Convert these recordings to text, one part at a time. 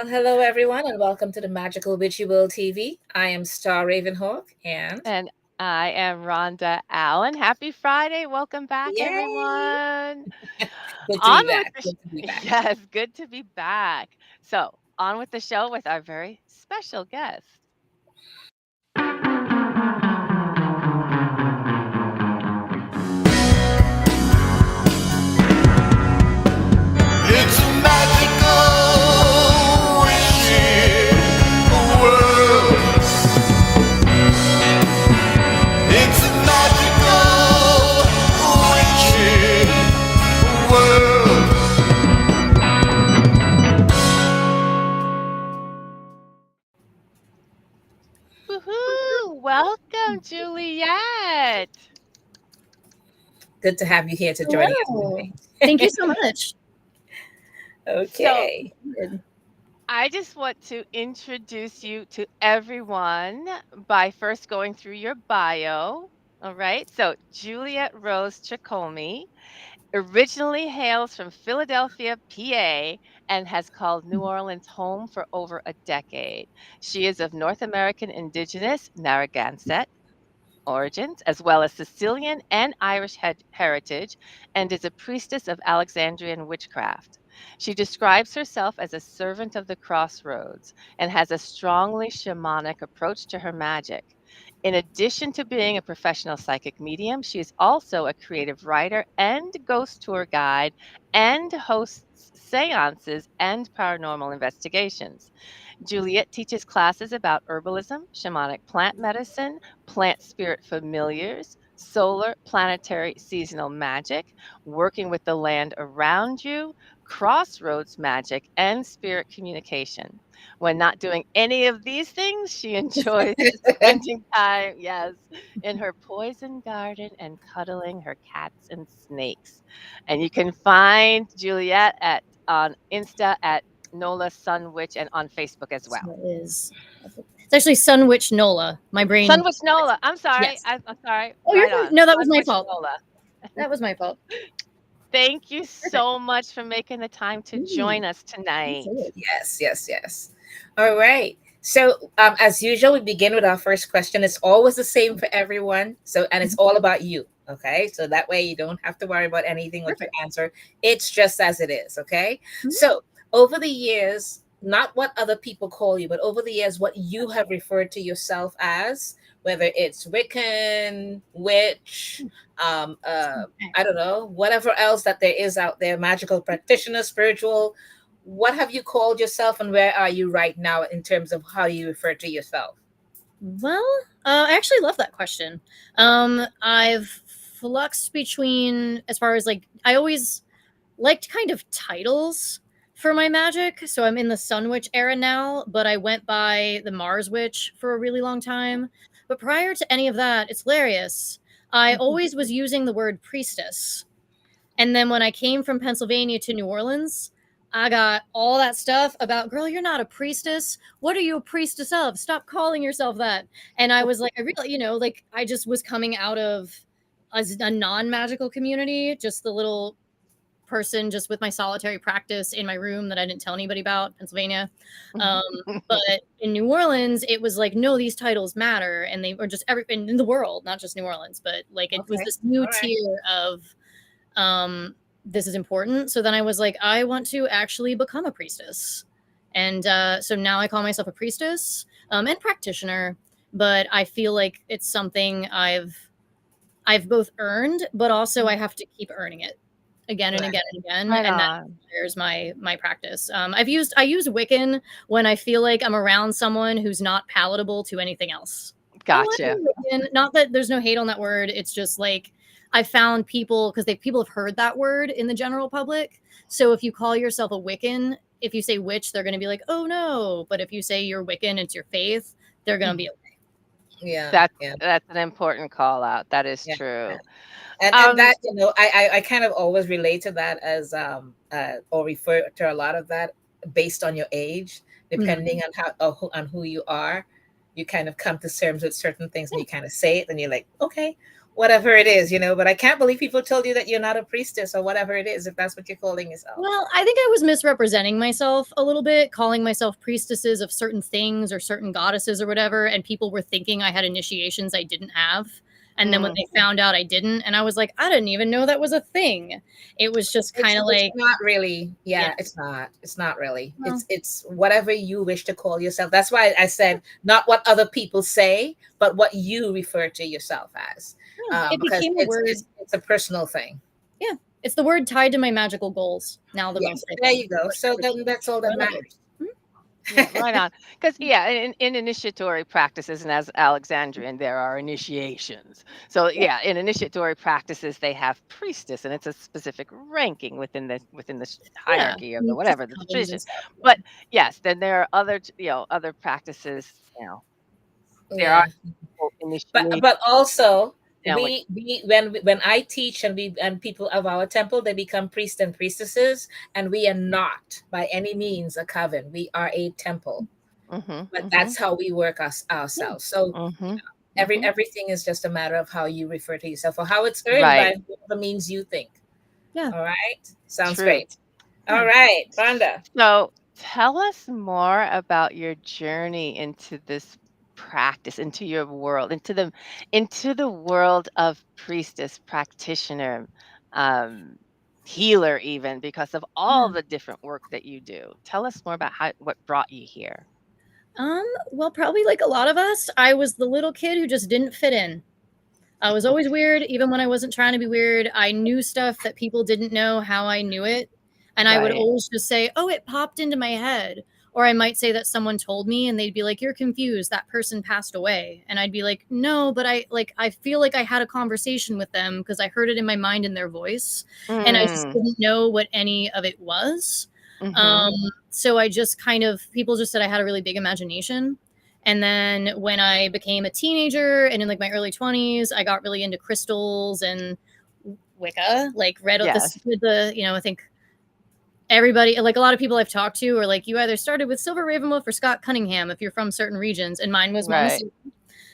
Well, hello everyone, and welcome to the Magical Witchy World TV. I am Star Ravenhawk, and And I am Rhonda Allen. Happy Friday. Welcome back, yay! everyone. Good to On be with back. the Good to be back. yes, good to be back. So, on with the show with our very special guest. It's a magical, witchy world. It's a magical, witchy world. Woohoo! Welcome, Juliet. Good to have you here to join us Hello. Thank you tonight. so much. So, Okay. Good. I just want to introduce you to everyone by first going through your bio. All right. So, Juliet Rose Tricomi originally hails from Philadelphia, PA, and has called New Orleans home for over a decade. She is of North American Indigenous Narragansett origins, as well as Sicilian and Irish heritage, and is a priestess of Alexandrian witchcraft. She describes herself as a servant of the crossroads and has a strongly shamanic approach to her magic. In addition to being a professional psychic medium, she is also a creative writer and ghost tour guide and hosts seances and paranormal investigations. Juliet teaches classes about herbalism, shamanic plant medicine, plant spirit familiars, solar, planetary, seasonal magic, working with the land around you, crossroads magic, and spirit communication. When not doing any of these things, she enjoys spending time, yes, in her poison garden and cuddling her cats and snakes. And you can find Juliet at on Insta at Nola Sun Witch and on Facebook as So well. it is. It's actually Sunwitch Nola. My brain. Sunwitch Nola. I'm sorry. Yes. I'm sorry. Oh, you're Right fine. on. No, that was my Sunwitch fault. Nola. That was my fault. Thank you Perfect. so much for making the time to join us tonight. Absolutely. Yes, yes, yes. All right. So, as usual, we begin with our first question. It's always the same for everyone. So, and it's Mhm. all about you. Okay. So that way you don't have to worry about anything what you Perfect. answer. It's just as it is. Okay. Mhm. So, over the years, not what other people call you, but over the years, what you have referred to yourself as, whether it's Wiccan, witch, I don't know, whatever else that there is out there, magical practitioner, spiritual, what have you called yourself and where are you right now in terms of how you refer to yourself? Well, I actually love that question. I've fluxed between, as far as like, I always liked kind of titles for my magic. So I'm in the Sun Witch era now, but I went by the Mars Witch for a really long time. But prior to any of that, it's hilarious. I always was using the word priestess. And then when I came from Pennsylvania to New Orleans, I got all that stuff about, girl, you're not a priestess. What are you a priestess of? Stop calling yourself that. And I was like, I really, like I just was coming out of a non magical community, just the little person just with my solitary practice in my room that I didn't tell anybody about, Pennsylvania. Um, but in New Orleans, it was like, no, these titles matter, and they were just every in the world, not just New Orleans, but like it was Okay. this new All right. tier of this is important. So then I was like, I want to actually become a priestess, and so now I call myself a priestess and practitioner. But I feel like it's something I've both earned, but also I have to keep earning it again and Right. again and again, Right and that on. requires my practice. I use Wiccan when I feel like I'm around someone who's not palatable to anything else. Gotcha. Wiccan. Not that there's no hate on that word. It's just like I found people because people have heard that word in the general public. So if you call yourself a Wiccan, if you say witch, they're going to be like, oh no. But if you say you're Wiccan, it's your faith. They're going to be okay. Yeah. That's Yeah. that's an important call out. That is Yeah. true. And Um, that, I kind of always relate to that as or refer to a lot of that based on your age, Mhm. depending on on who you are. You kind of come to terms with certain things and you kind of say it and you're like, okay, whatever it is, but I can't believe people told you that you're not a priestess or whatever it is, if that's what you're calling yourself. Well, I think I was misrepresenting myself a little bit, calling myself priestesses of certain things or certain goddesses or whatever, and people were thinking I had initiations I didn't have. And then when they found out I didn't, and I was like, I didn't even know that was a thing. It was just kind of like, it's not really, it's not really. Well, it's whatever you wish to call yourself. That's why I said not what other people say, but what you refer to yourself as. it Because became a word. it's a personal thing. Yeah, it's the word tied to my magical goals. Now the most. There you go. So then that's all that matters. Yeah, right on. Because in initiatory practices and as Alexandrian, there are initiations. So in initiatory practices, they have priestess, and it's a specific ranking within the hierarchy of the whatever the tradition. But yes, then there are other other practices. There are initiations. But also Yeah, we when I teach and people of our temple, they become priests and priestesses, and we are not by any means a coven. We are a temple, but that's how we work ourselves. So everything is just a matter of how you refer to yourself or how it's earned by the means you think. Yeah. All right. Sounds True. great. All right, Rhonda. So tell us more about your journey into this practice, into your world, into the world of priestess, practitioner, healer, even because of all the different work that you do. Tell us more about what brought you here. Well, probably like a lot of us, I was the little kid who just didn't fit in. I was always weird, even when I wasn't trying to be weird. I knew stuff that people didn't know how I knew it. And I would always just say, oh, it popped into my head. Or I might say that someone told me and they'd be like, you're confused. That person passed away. And I'd be like, no, but I feel like I had a conversation with them because I heard it in my mind in their voice. And I just didn't know what any of it was. So I just people just said I had a really big imagination. And then when I became a teenager and in like my early 20s, I got really into crystals and Wicca, like read I think everybody, like a lot of people I've talked to are like, you either started with Silver Ravenwolf or Scott Cunningham if you're from certain regions. And mine was Montessori.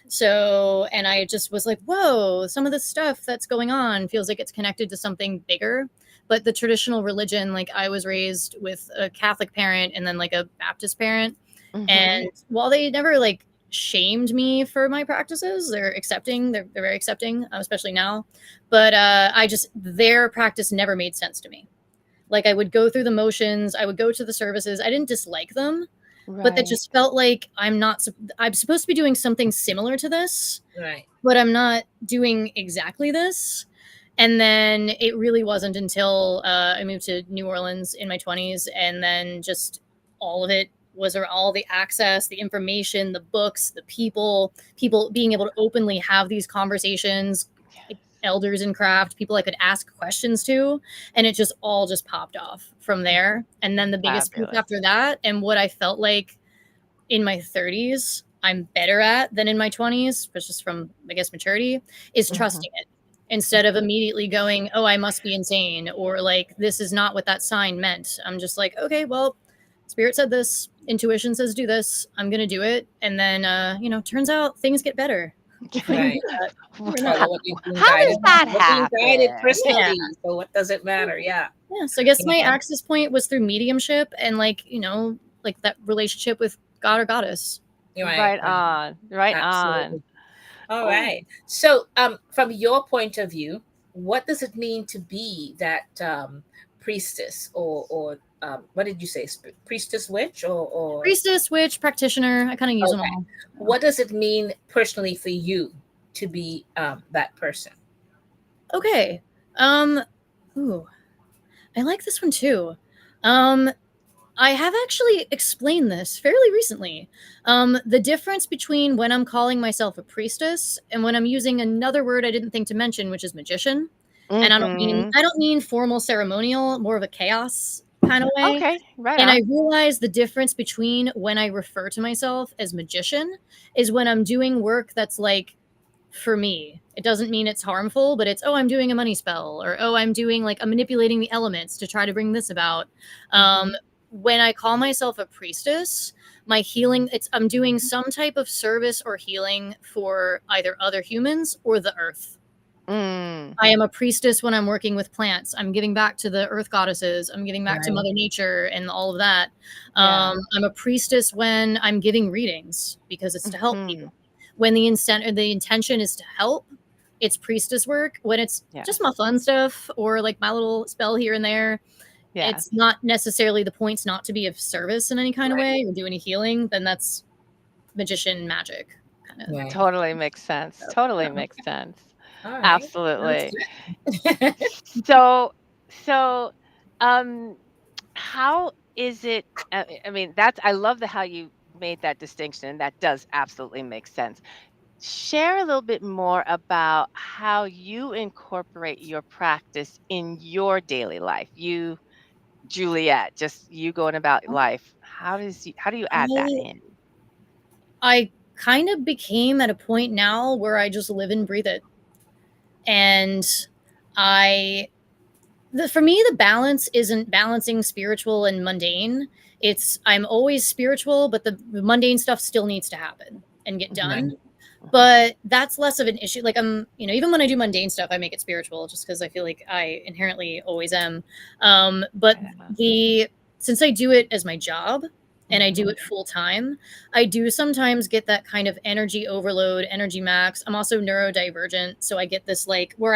So, and I just was like, whoa, some of the stuff that's going on feels like it's connected to something bigger. But the traditional religion, like I was raised with a Catholic parent and then like a Baptist parent. And while they never like shamed me for my practices, they're very accepting, especially now. But their practice never made sense to me. Like I would go through the motions, I would go to the services. I didn't dislike them, but that just felt like I'm supposed to be doing something similar to this, but I'm not doing exactly this. And then it really wasn't until I moved to New Orleans in my 20s, and then just all of it was all the access, the information, the books, the people being able to openly have these conversations, elders in craft, people I could ask questions to, and it just all just popped off from there. And then the biggest piece after that, and what I felt like in my 30s I'm better at than in my 20s, but just from, I guess, maturity, is trusting it. Instead of immediately going, oh, I must be insane, or like, this is not what that sign meant. I'm just like, okay, well, Spirit said this, intuition says do this, I'm going to do it. And then, turns out things get better. Right. How does that happen? Personally, so what does it matter? Yeah. So I guess my access point was through mediumship and like that relationship with God or goddess. Right on. All right. So from your point of view, what does it mean to be that priestess or what did you say? Priestess witch or priestess, witch, practitioner? I kind of use them all. What does it mean personally for you to be that person? Okay. Ooh, I like this one too. I have actually explained this fairly recently. The difference between when I'm calling myself a priestess and when I'm using another word I didn't think to mention, which is magician. And I don't mean formal ceremonial, more of a chaos kind of way. Okay, right. And I realize the difference between when I refer to myself as magician is when I'm doing work that's like for me. It doesn't mean it's harmful, but it's, oh, I'm doing a money spell, or oh, I'm manipulating the elements to try to bring this about. When I call myself a priestess, my healing, I'm doing some type of service or healing for either other humans or the earth. Mm. I am a priestess when I'm working with plants. I'm giving back to the earth goddesses. I'm giving back to Right. Mother Nature and all of that. Yeah. I'm a priestess when I'm giving readings because it's to help Mhm. people. When the intention is to help, it's priestess work. When it's Yeah. just my fun stuff or like my little spell here and there, Yeah. it's not necessarily the point's not to be of service in any kind of Right. way or do any healing. Then that's magician magic kind of. Right. Totally makes sense. Totally makes sense. All right. Sounds Absolutely. good. So, so, um, how is it? I mean, that's I love the how you made that distinction. That does absolutely make sense. Share a little bit more about how you incorporate your practice in your daily life. You, Juliet, just you going about life. How do you add that I in? I kind of became at a point now where I just live and breathe it. And I for me the balance isn't balancing spiritual and mundane. It's I'm always spiritual, but the mundane stuff still needs to happen and get Right. done. Mhm. But that's less of an issue. Like even when I do mundane stuff, I make it spiritual just because I feel like I inherently always am. But Yeah. the since I do it as my job and I do Mhm. it full time, I do sometimes get that kind of energy overload, energy max. I'm also neurodivergent, so I get this like where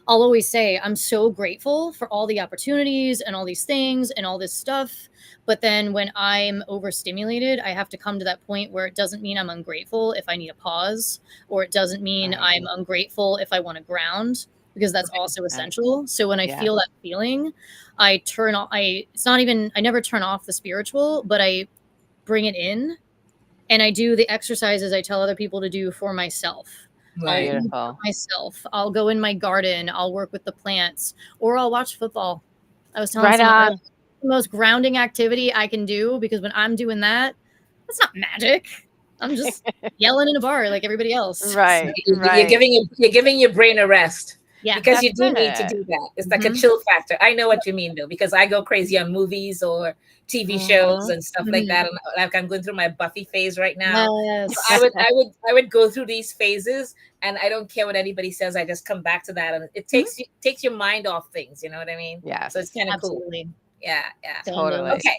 I'll always say I'm so grateful for all the opportunities and all these things and all this stuff. But then when I'm overstimulated, I have to come to that point where it doesn't mean I'm ungrateful if I need a pause, or it doesn't mean Right. I'm ungrateful if I want to ground, because that's also Right. essential. So when I Yes. feel that feeling, I turn off. It's not even, I never turn off the spiritual, but I bring it in and I do the exercises I tell other people to do for myself. I'll Right. read for Beautiful. myself. I'll go in my garden. I'll work with the plants, or I'll watch football. I was telling Right someone earlier, on. the most grounding activity I can do because when I'm doing that, that's not magic. I'm just yelling in a bar like everybody else. So, Right. You're Right. giving your brain a rest yeah. because That's you do need to it. do that. It's like a Hmm. chill factor. I know what you mean though, because I go crazy on movies or TV shows Mhm. and stuff like Hmm. that. And like I'm going through my Buffy phase right now. So Yes. I would go through these phases, and I don't care what anybody says. I just come back to that, and it Mhm. takes your mind off things. You know what I mean? So it's Yes. kind of cool. Absolutely. Yeah, yeah. Totally. Dandos. Okay,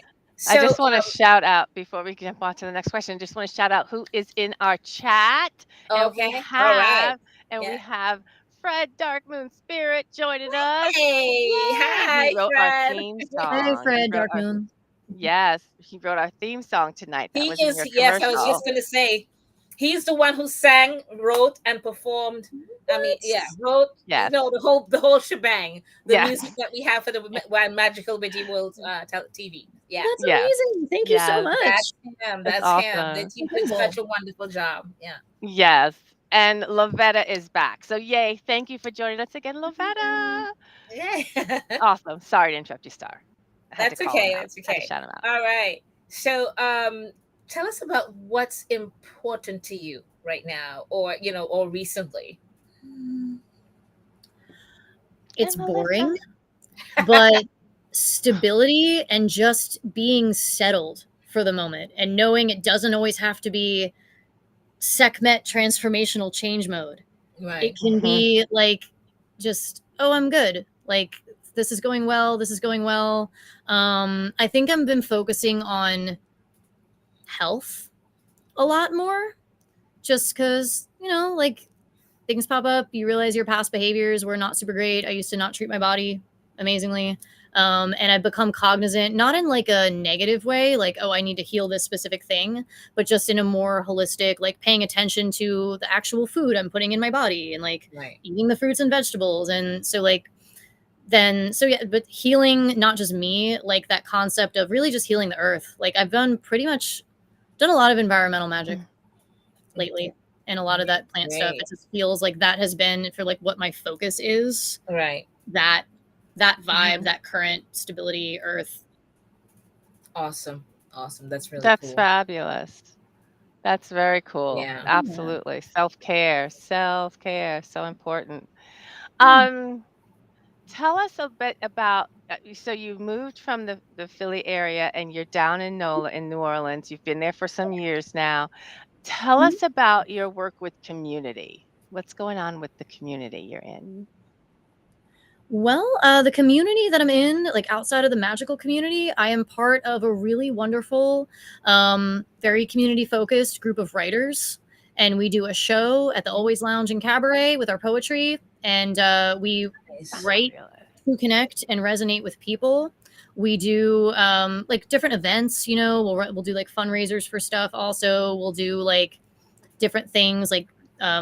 I so just want to shout out before we jump on to the next question. Just want to shout out who is in our chat, and okay, all right, we yeah. have Fred Darkmoon Spirit joining us. Hey, Yay! He hi, wrote our Fred. theme Hey, song. Fred Dark Moon. He wrote our theme song tonight. That He was in is, your yes, I was commercial. just going to say, he's the one who sang, wrote, and performed. I mean, What? yeah, wrote, Yes. the whole shebang, the music Yes. that we have for the Magical Witchy World TV. Yeah, That's Yes. amazing. Thank you so Yes. much. that's him. It's That's him. awesome. He did Incredible. such a wonderful job. Yeah. Yes. And Lavetta is back. So yay. Thank you for joining us again, Lavetta. Yeah. Awesome. Sorry to interrupt you, Star. I had to That's call him okay. out. That's I had to okay. shout him out. All right. So, tell us about what's important to you right now, or or recently. It's And Melissa. boring, but stability and just being settled for the moment and knowing it doesn't always have to be Sekhmet transformational change mode. It Right. can Mhm. be like just, oh, I'm good. Like this is going well. This is going well. I think I've been focusing on health a lot more just because, like things pop up. You realize your past behaviors were not super great. I used to not treat my body amazingly. And I've become cognizant, not in like a negative way, like, oh, I need to heal this specific thing, but just in a more holistic, like paying attention to the actual food I'm putting in my body and like Right. eating the fruits and vegetables. And so, like, so yeah, but healing, not just me, like that concept of really just healing the earth. Like, I've done a lot of environmental magic Mm. lately and a lot of that plant stuff. It Great. just feels like that has been for like what my focus is. Right. That vibe, Mhm. that current stability, earth. Awesome. Awesome. That's really That's cool. fabulous. That's very cool. Yeah. Yeah. Absolutely. Self-care. Self-care. So important. Yeah. Um, Tell us a bit about so you've moved from the Philly area and you're down in NOLA in New Orleans. You've been there for some years now. Tell Mhm. us about your work with community. What's going on with the community you're in? Well, the community that I'm in, like outside of the magical community, I am part of a really wonderful, very community focused group of writers. And we do a show at the Always Lounge and Cabaret with our poetry. And we Nice. write Fabulous. to connect and resonate with people. We do like different events, you know, we'll do like fundraisers for stuff. Also, we'll do like different things like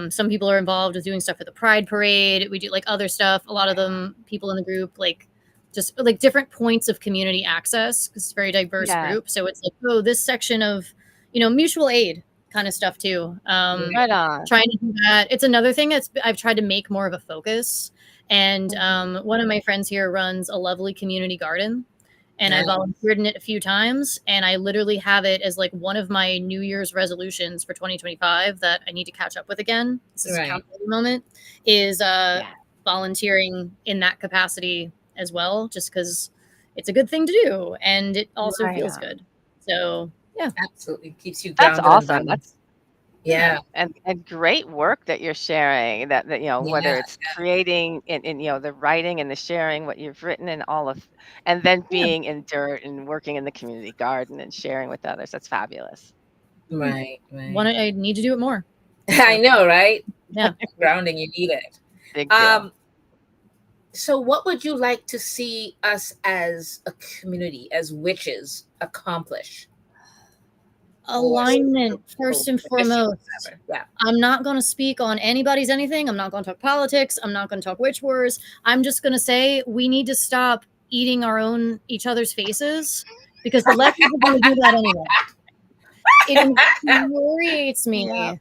some people are involved with doing stuff for the Pride Parade. We do like other stuff. A lot of them, people in the group, like just like different points of community access because it's a very diverse Yeah. group. So it's like, oh, this section of, you know, mutual aid kind of stuff too. Right on. Trying to do that. It's another thing that's I've tried to make more of a focus. And one of my friends here runs a lovely community garden. And I Nice. volunteered in it a few times, and I literally have it as like one of my New Year's resolutions for 2025 that I need to catch up with again. This is a Right. accountability moment. Is Yeah. volunteering in that capacity as well, just because it's a good thing to do, and it also Right feels on. good. So yeah, Absolutely keeps you That's grounded and awesome. balanced. Yeah, Yeah. and great work that you're sharing. That you know, whether Yeah. it's creating and you know the writing and the sharing what you've written and all of, and then yeah. being in dirt and working in the community garden and sharing with others. That's fabulous. Right. I need to do it more. I know, right? Yeah. Grounding, you need it. Big deal. So what would you like to see us as a community, as witches, accomplish? Alignment first and foremost. Yeah. I'm not going to speak on anybody's anything. I'm not going to talk politics. I'm not going to talk witch wars. I'm just going to say we need to stop eating each other's faces because the lefties are going to do that anyway. It infuriates me Yep.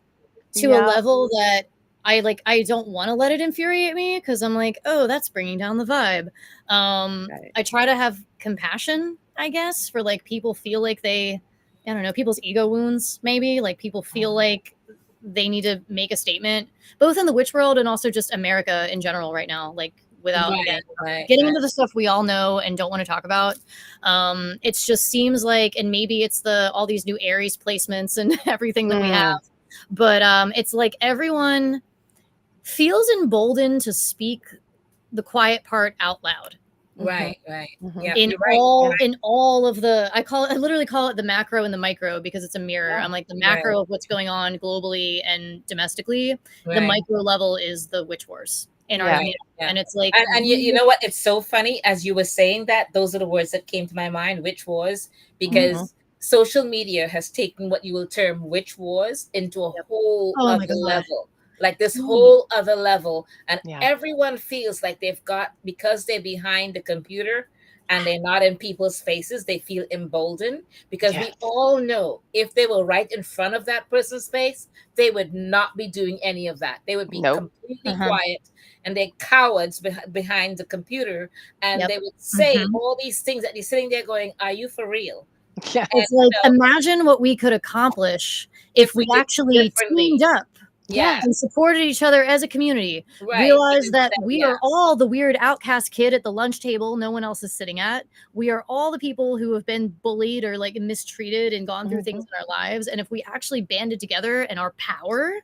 to a Yep. level that I don't want to let it infuriate me because I'm like, oh, that's bringing down the vibe. Right. I try to have compassion, I guess, for like people feel like I don't know, people's ego wounds, maybe. Like people feel like they need to make a statement, both in the witch world and also just America in general right now. Like without again, getting into the stuff we all know and don't want to talk about. It just seems like, and maybe it's all these new Aries placements and everything that we have, but it's like everyone feels emboldened to speak the quiet part out loud. Right. Mhm. Yeah. In you're right. all of the I literally call it the macro and the micro because it's a mirror. Yeah. I'm like the macro of what's going on globally and domestically. The Right. micro level is the witch wars in our Yeah. community. Yeah. And it's like And you know what? It's so funny as you were saying that, those are the words that came to my mind, witch wars, because social media has taken what you will term witch wars into a whole Oh my other God. level. Like this whole other level. And Yeah. everyone feels like they've got, because they're behind the computer and they're not in people's faces, they feel emboldened because we Yes. all know if they were right in front of that person's face, they would not be doing any of that. They would be Nope. completely quiet, and they're cowards behind the computer, and Yep. they would say all these things that you're sitting there going, are you for real? Yeah. It's like imagine what we could accomplish if we did actually differently. teamed up Yeah. and supported each other as a community. Right. Realize that Instead, we are all the weird outcast kid at the lunch table no one else is sitting at. We are all the people who have been bullied or like mistreated and gone through things in our lives. And if we actually banded together in our power,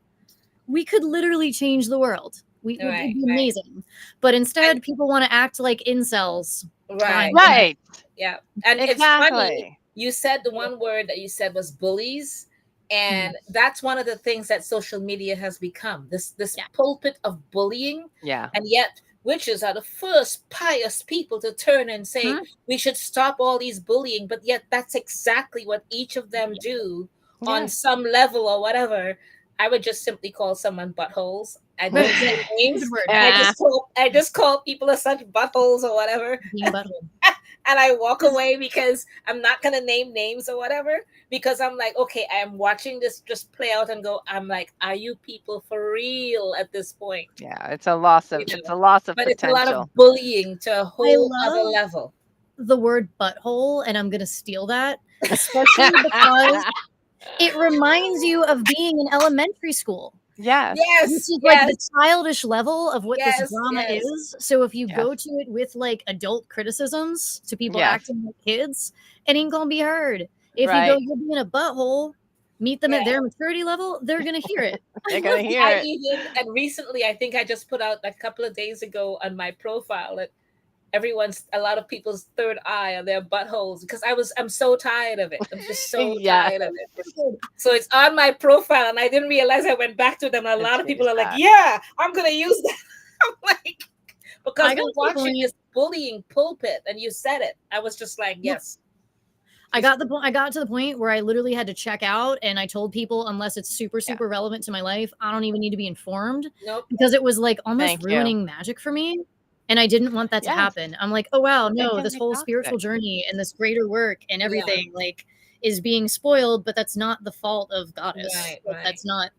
we could literally change the world. It'd be amazing. But instead, people want to act like incels. Right. Yeah. And Exactly. it's funny, you said the one word that you said was bullies. And that's one of the things that social media has become, this pulpit of bullying. Yeah. And yet witches are the first pious people to turn and say we should stop all these bullying. But yet that's exactly what each of them do on some level or whatever. I would just simply call someone buttholes. I don't say names. I just call people as such buttholes or whatever. And I walk away because I'm not going to name names or whatever, because I'm like, okay, I'm watching this just play out and go, I'm like, are you people for real at this point? Yeah, it's a loss of You know? it's a loss of but potential. it's a lot of bullying to a whole other level. The word butthole, and I'm going to steal that, especially because it reminds you of being in elementary school. Yes. This is like the childish level of what this drama is. So if you go to it with like adult criticisms to people acting like kids, it ain't gonna be heard. If you go, you're being a butthole, meet them at their maturity level, they're gonna hear it. They're gonna hear I it. even, and recently, I think I just put out a couple of days ago on my profile that a lot of people's third eye on their buttholes, because I'm so tired of it. I'm just so Yeah. tired of it. So it's on my profile, and I didn't realize I went back to them. And a lot of people are like, that. "Yeah, I'm gonna use that." I'm like, because I got we're to the watching point- this bullying pulpit, and you said it. I was just like, "Yes." I got to the point where I literally had to check out, and I told people, unless it's super relevant to my life, I don't even need to be informed. Nope. Because it was like almost Thank you. ruining magic for me. And I didn't want that to Yes. happen. I'm like, oh wow, It no, can this be whole toxic. spiritual journey and this greater work and everything like is being spoiled, but that's not the fault of Goddess. Right, Like, right. that's not.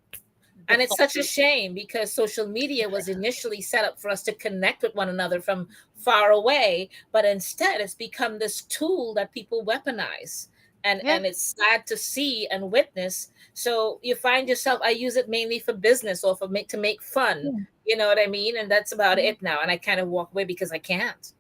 And it's such a shame, because social media was initially set up for us to connect with one another from far away, but instead it's become this tool that people weaponize. And it's sad to see and witness. So you find yourself, I use it mainly for business or to make fun. You know what I mean? And that's about it now. And I kind of walk away because I can't.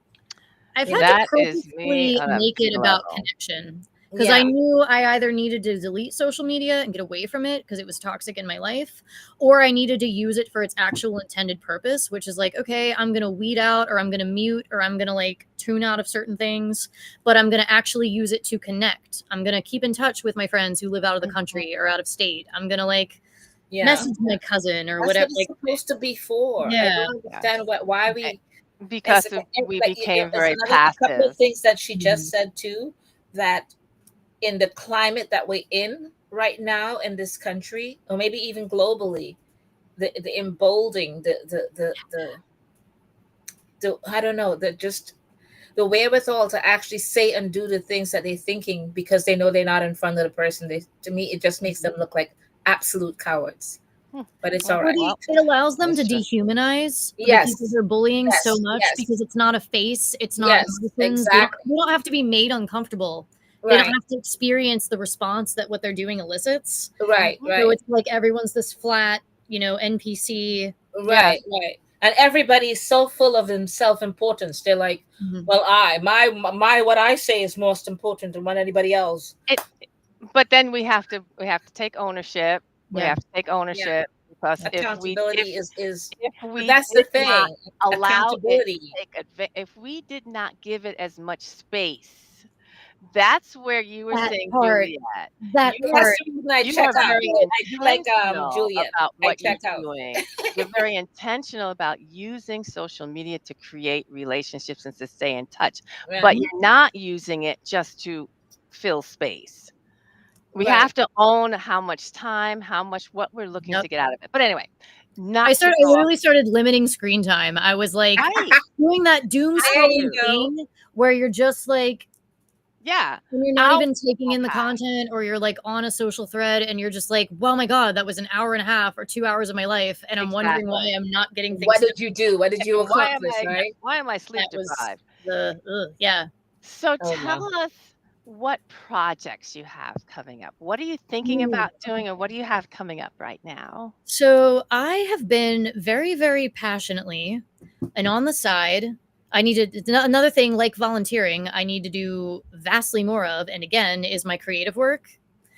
I've had That to is me purposefully on a make it level. about connection. Because I knew I either needed to delete social media and get away from it because it was toxic in my life, or I needed to use it for its actual intended purpose, which is like, okay, I'm going to weed out, or I'm going to mute, or I'm going to like tune out of certain things, but I'm going to actually use it to connect. I'm going to keep in touch with my friends who live out of the country or out of state. I'm going to like message my cousin or That's whatever. What it's supposed to be for. I don't understand why we. Because we became very passive. A couple of things that she just said too, that in the climate that we're in right now in this country, or maybe even globally, the emboldening, the I don't know, the wherewithal to actually say and do the things that they're thinking because they know they're not in front of the person. To me, it just makes them look like absolute cowards. But it's all right. It allows them to dehumanize the people they're bullying so much because it's not a face, it's not exactly. They don't have to be made uncomfortable. They don't have to experience the response that what they're doing elicits. Right. So it's like everyone's this flat, NPC. Right. And everybody's so full of self-importance. They're like, well, what I say is most important than what anybody else. But then we have to take ownership. We have to take ownership because accountability is we that's the thing. Allow it if we did not give it as much space. That's where you were saying, Juliet. That part. I checked out. I do like Juliet about what you're doing. You're very intentional about using social media to create relationships and to stay in touch, but you're not using it just to fill space. We have to own how much time, what we're looking to get out of it. But anyway, I literally started limiting screen time. I was like doing that doom scrolling thing where you're just like, and you're not even taking in the content, or you're like on a social thread and you're just like, well, my God, that was an hour and a half or 2 hours of my life. And I'm wondering why I'm not getting things. What did you do? What did you accomplish? Why am I sleep deprived? So tell us what projects you have coming up. What are you thinking about doing, or what do you have coming up right now? So I have been very, very passionately, and on the side, another thing like volunteering, I need to do vastly more of, and again, is my creative work.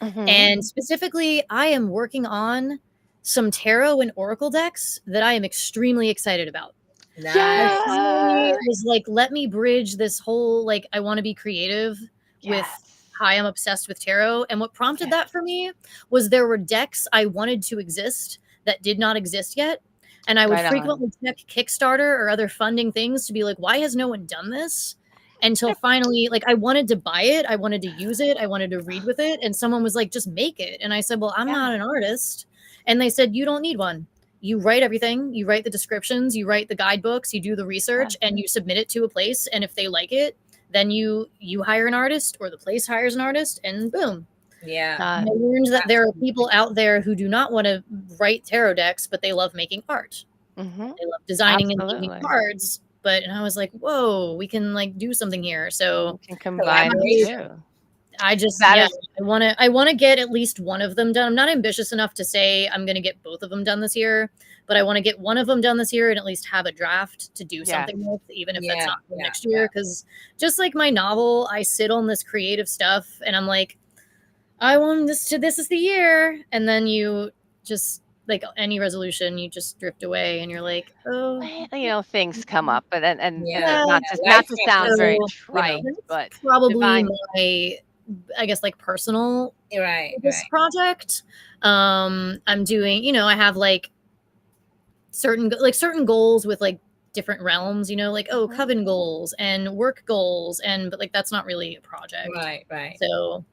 And specifically, I am working on some tarot and oracle decks that I am extremely excited about. It was like, let me bridge this whole, like, I want to be creative with how I'm obsessed with tarot. And what prompted that for me was there were decks I wanted to exist that did not exist yet. And I would frequently check Kickstarter or other funding things to be like, why has no one done this? Until finally, like, I wanted to buy it. I wanted to use it. I wanted to read with it. And someone was like, just make it. And I said, well, I'm not an artist. And they said, you don't need one. You write everything. You write the descriptions. You write the guidebooks. You do the research and you submit it to a place. And if they like it, then you hire an artist, or the place hires an artist, and boom. I learned that there are people out there who do not want to write tarot decks, but they love making art. They love designing and making cards. And I was like, whoa, we can like do something here. So we can combine the two. I just, I want to get at least one of them done. I'm not ambitious enough to say I'm going to get both of them done this year, but I want to get one of them done this year and at least have a draft to do something with, even if that's not for next year. Because just like my novel, I sit on this creative stuff and I'm like, I want this is the year, and then you just like any resolution, you just drift away, and you're like, oh, Things come up, and Yeah, not yeah, not life to sound happens, very so trite, that's but probably divine. my, I guess, like personal right, this right. project. I'm doing, I have like certain goals with like different realms, like coven goals and work goals, and but like that's not really a project. Right, right. So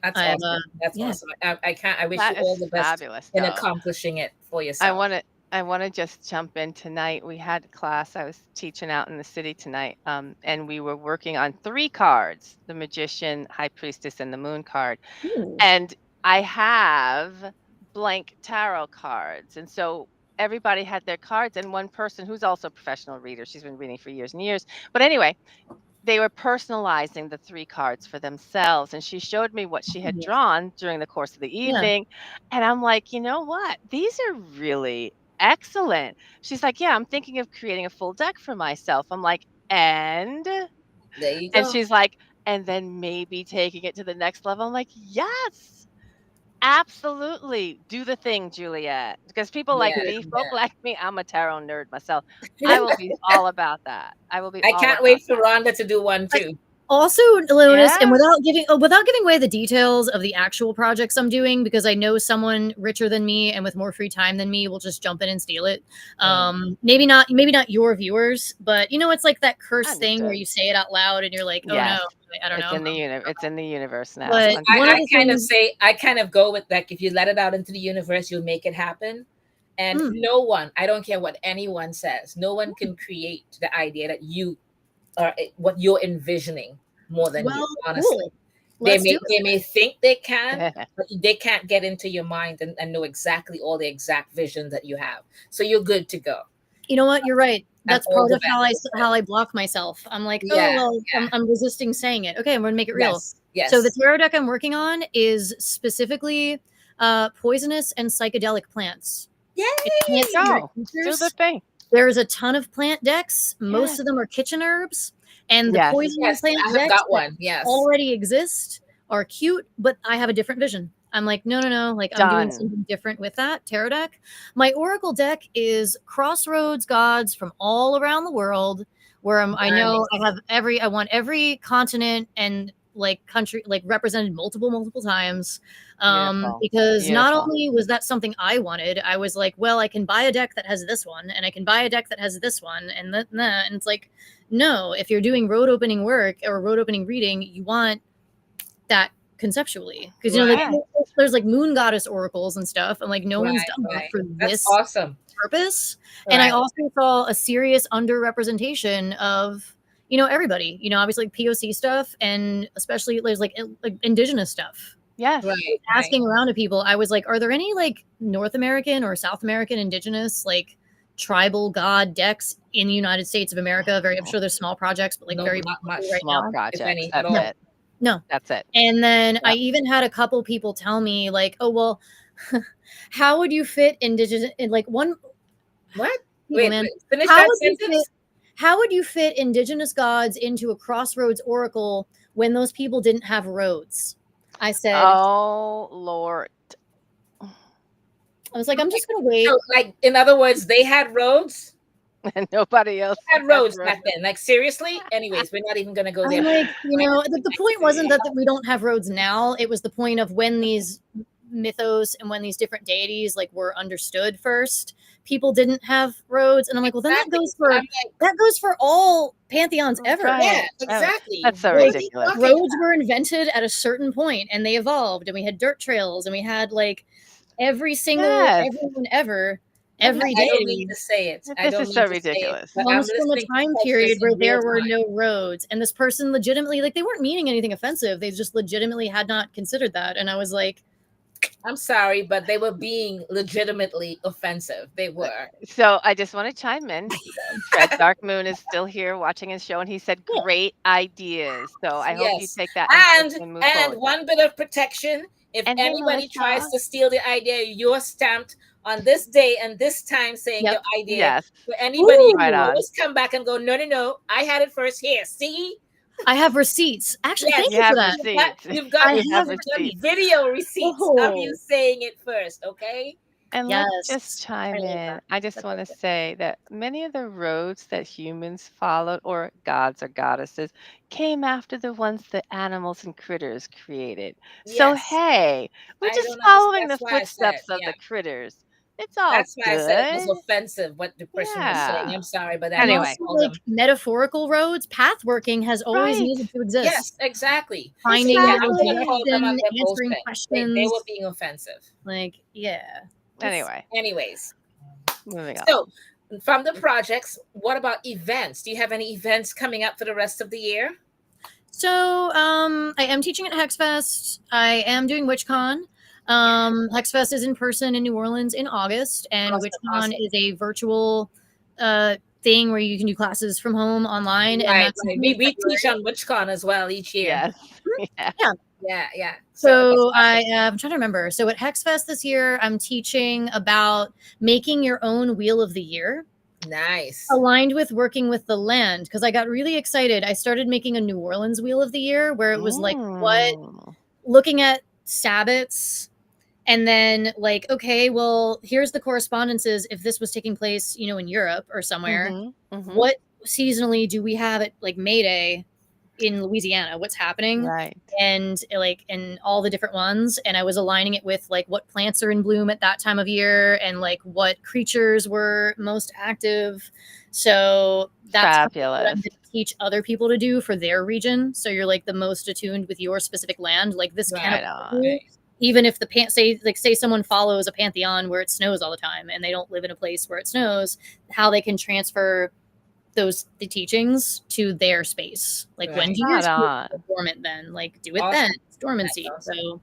That's I have awesome. That's yeah. awesome. I can't. I wish you That is all the best fabulous, in though. accomplishing it for I yourself. want to I want to just jump in tonight. We had a class I was teaching out in the city tonight, and we were working on 3 cards: the magician, high priestess, and the moon card. Ooh. And I have blank tarot cards. And so everybody had their cards, and one person who's also a professional reader, she's been reading for years and years. But anyway, they were personalizing the 3 cards for themselves. And she showed me what she had drawn during the course of the Yeah. evening. And I'm like, you know what? These are really excellent. She's like, yeah, I'm thinking of creating a full deck for myself. I'm like, and There you and go. she's like, and then maybe taking it to the next level. I'm like, yes. Absolutely. Do the thing, Juliet. Because people like Yeah, me, folk yeah. like me, I'm a tarot nerd myself. I will be all about that. I will be I all can't about wait for that. Rhonda to do one I too. also notice, and Yeah. without giving away the details of the actual projects I'm doing, because I know someone richer than me and with more free time than me will just jump in and steal it. Maybe not your viewers, but it's like that curse thing where Understood. you say it out loud and you're like, oh no, Yes. I don't It's know. in the it's in the universe now. But one of I the kind of things, say, I kind of go with like, if you let it out into the universe, you'll make it happen. And mm, no one, I don't care what anyone says, no one can create the idea that you are what you're envisioning more than you, well, honestly. cool. Let's do They it. may think they can, but they can't get into your mind and know exactly all the exact visions that you have. So you're good to go. You know what? You're right. And That's all part the of best. how I block myself. I'm like, oh Yeah, well, yeah. I'm resisting saying it. Okay, I'm going to make it real. Yes, So the yes. tarot deck I'm working on is specifically poisonous and psychedelic plants. If you can't see your Go. Do the features, thing. there's a ton of plant decks. Most Yes. of them are kitchen herbs, and the Yes. poison Yes, plant I have decks got that one. Yes. already exist are cute, but I have a different vision. I'm like, no, no, no. Like, I'm doing Done. something different with that tarot deck. My oracle deck is crossroads gods from all around the world, where I know Nice. I want every continent and like country like represented multiple times, Beautiful. because not Beautiful. only was that something I wanted, I was like, well, I can buy a deck that has this one, and I can buy a deck that has this one, and that, and it's like, no, if you're doing road opening work or road opening reading, you want that conceptually, because like Yeah. there's like moon goddess oracles and stuff, and like no one's Right, done that right. for That's this awesome. purpose. And I Right. also saw a serious underrepresentation of everybody, obviously like POC stuff, and especially there's like indigenous stuff. Yes. Right, right. Asking around to people, I was like, are there any like North American or South American indigenous like tribal god decks in the United States of America? I'm sure there's small projects, but like No, very not publicly much, right Small now. if projects. any at That's No, all. it. no. That's it. And then I Yep. even had a couple people tell me like, oh well, how would you fit indigenous in like one What? people, Wait, man? wait, finish How that would you fit sentence? how would you fit indigenous gods into a crossroads oracle when those people didn't have roads? I said, Oh, Lord. I was like, I'm Okay. just gonna wait. So, like, in other words, they had roads? And nobody else They had had roads room. back then. Like, seriously? Anyways, we're not even going to go there. I'm like, Right? the point wasn't that we don't have roads now. It was the point of when these mythos and when these different deities like were understood first, people didn't have roads. And I'm like, well, then Exactly. I'm like, that goes for all pantheons ever. yeah, Right. exactly. That's so What are Like, we ridiculous. talking roads were invented at a certain point and they evolved, and we had dirt trails, and we had like every single Yes. everyone ever, about? every I don't need deity to say it. I This don't is so need to say it. ridiculous. But I'm comes from a listening to time catch this period where in real there were time. no roads, and this person legitimately, like, they weren't meaning anything offensive, they just legitimately had not considered that. And I was like, I'm sorry, but they were being legitimately offensive. They were. So I just want to chime in. Fred Dark Moon is still here watching his show, and he said, cool. "Great ideas." So I hope you Yes. take that And and move forward. one bit of protection. If And hey, anybody tries Melissa. to steal the idea, you're stamped on this day and this time saying Yep. your idea. Yes. For anybody, you Right can on. always come back and go, no, no, no. I had it first. Here, see? I have receipts. Actually, Yes, thank You you for have that. receipts. you've got I You have have receipts. video receipts of you Oh, saying it first, okay? And let's just yes. I chime love in. that. I just That's want so to good. say that many of the roads that humans followed, or gods or goddesses, came after the ones that animals and critters created. So, Yes. hey, we're I just don't understand. following the That's why I said, footsteps of yeah. the critters. It's all That's why I said it was good. offensive what the person was saying. Yeah. I'm sorry, but And that's what I Anyway, also, call like them. metaphorical roads, path working has always right. needed to exist. Yes, exactly. So Finding yeah, the I'm right gonna call them on direction, their answering bullshit. They were questions. being offensive. Like, yeah. It's Anyway, Anyways, moving on. so from the projects, what about events? Do you have any events coming up for the rest of the year? so I am teaching at Hexfest. I am doing WitchCon. Hexfest is in person in New Orleans in August, and Awesome, WitchCon awesome. is a virtual thing where you can do classes from home online, and Right, that's right. in We teach February. on WitchCon as well each year. Yes. Yeah. Yeah. Yeah, yeah. So that's So awesome. I'm trying to remember. So at Hexfest this year, I'm teaching about making your own Wheel of the Year, Nice. aligned with working with the land, because I got really excited. I started making a New Orleans Wheel of the Year where it was like what Mm. looking at Sabbats and then like, okay, well, here's the correspondences if this was taking place, in Europe or somewhere. Mhm. Mhm. What seasonally do we have at like May Day in Louisiana? What's happening? Right. And like and all the different ones, and I was aligning it with like what plants are in bloom at that time of year and like what creatures were most active. So that's kind of what I'm Fabulous. going to teach other people to do for their region, so you're like the most attuned with your specific land. Like this can Right, Right apply to on. you, right. even if say someone follows a pantheon where it snows all the time and they don't live in a place where it snows, how they can transfer the teachings to their space. Like when Right. do your Right spirits go on. dormant then? Like do it then. Awesome. It's That's dormancy. awesome. So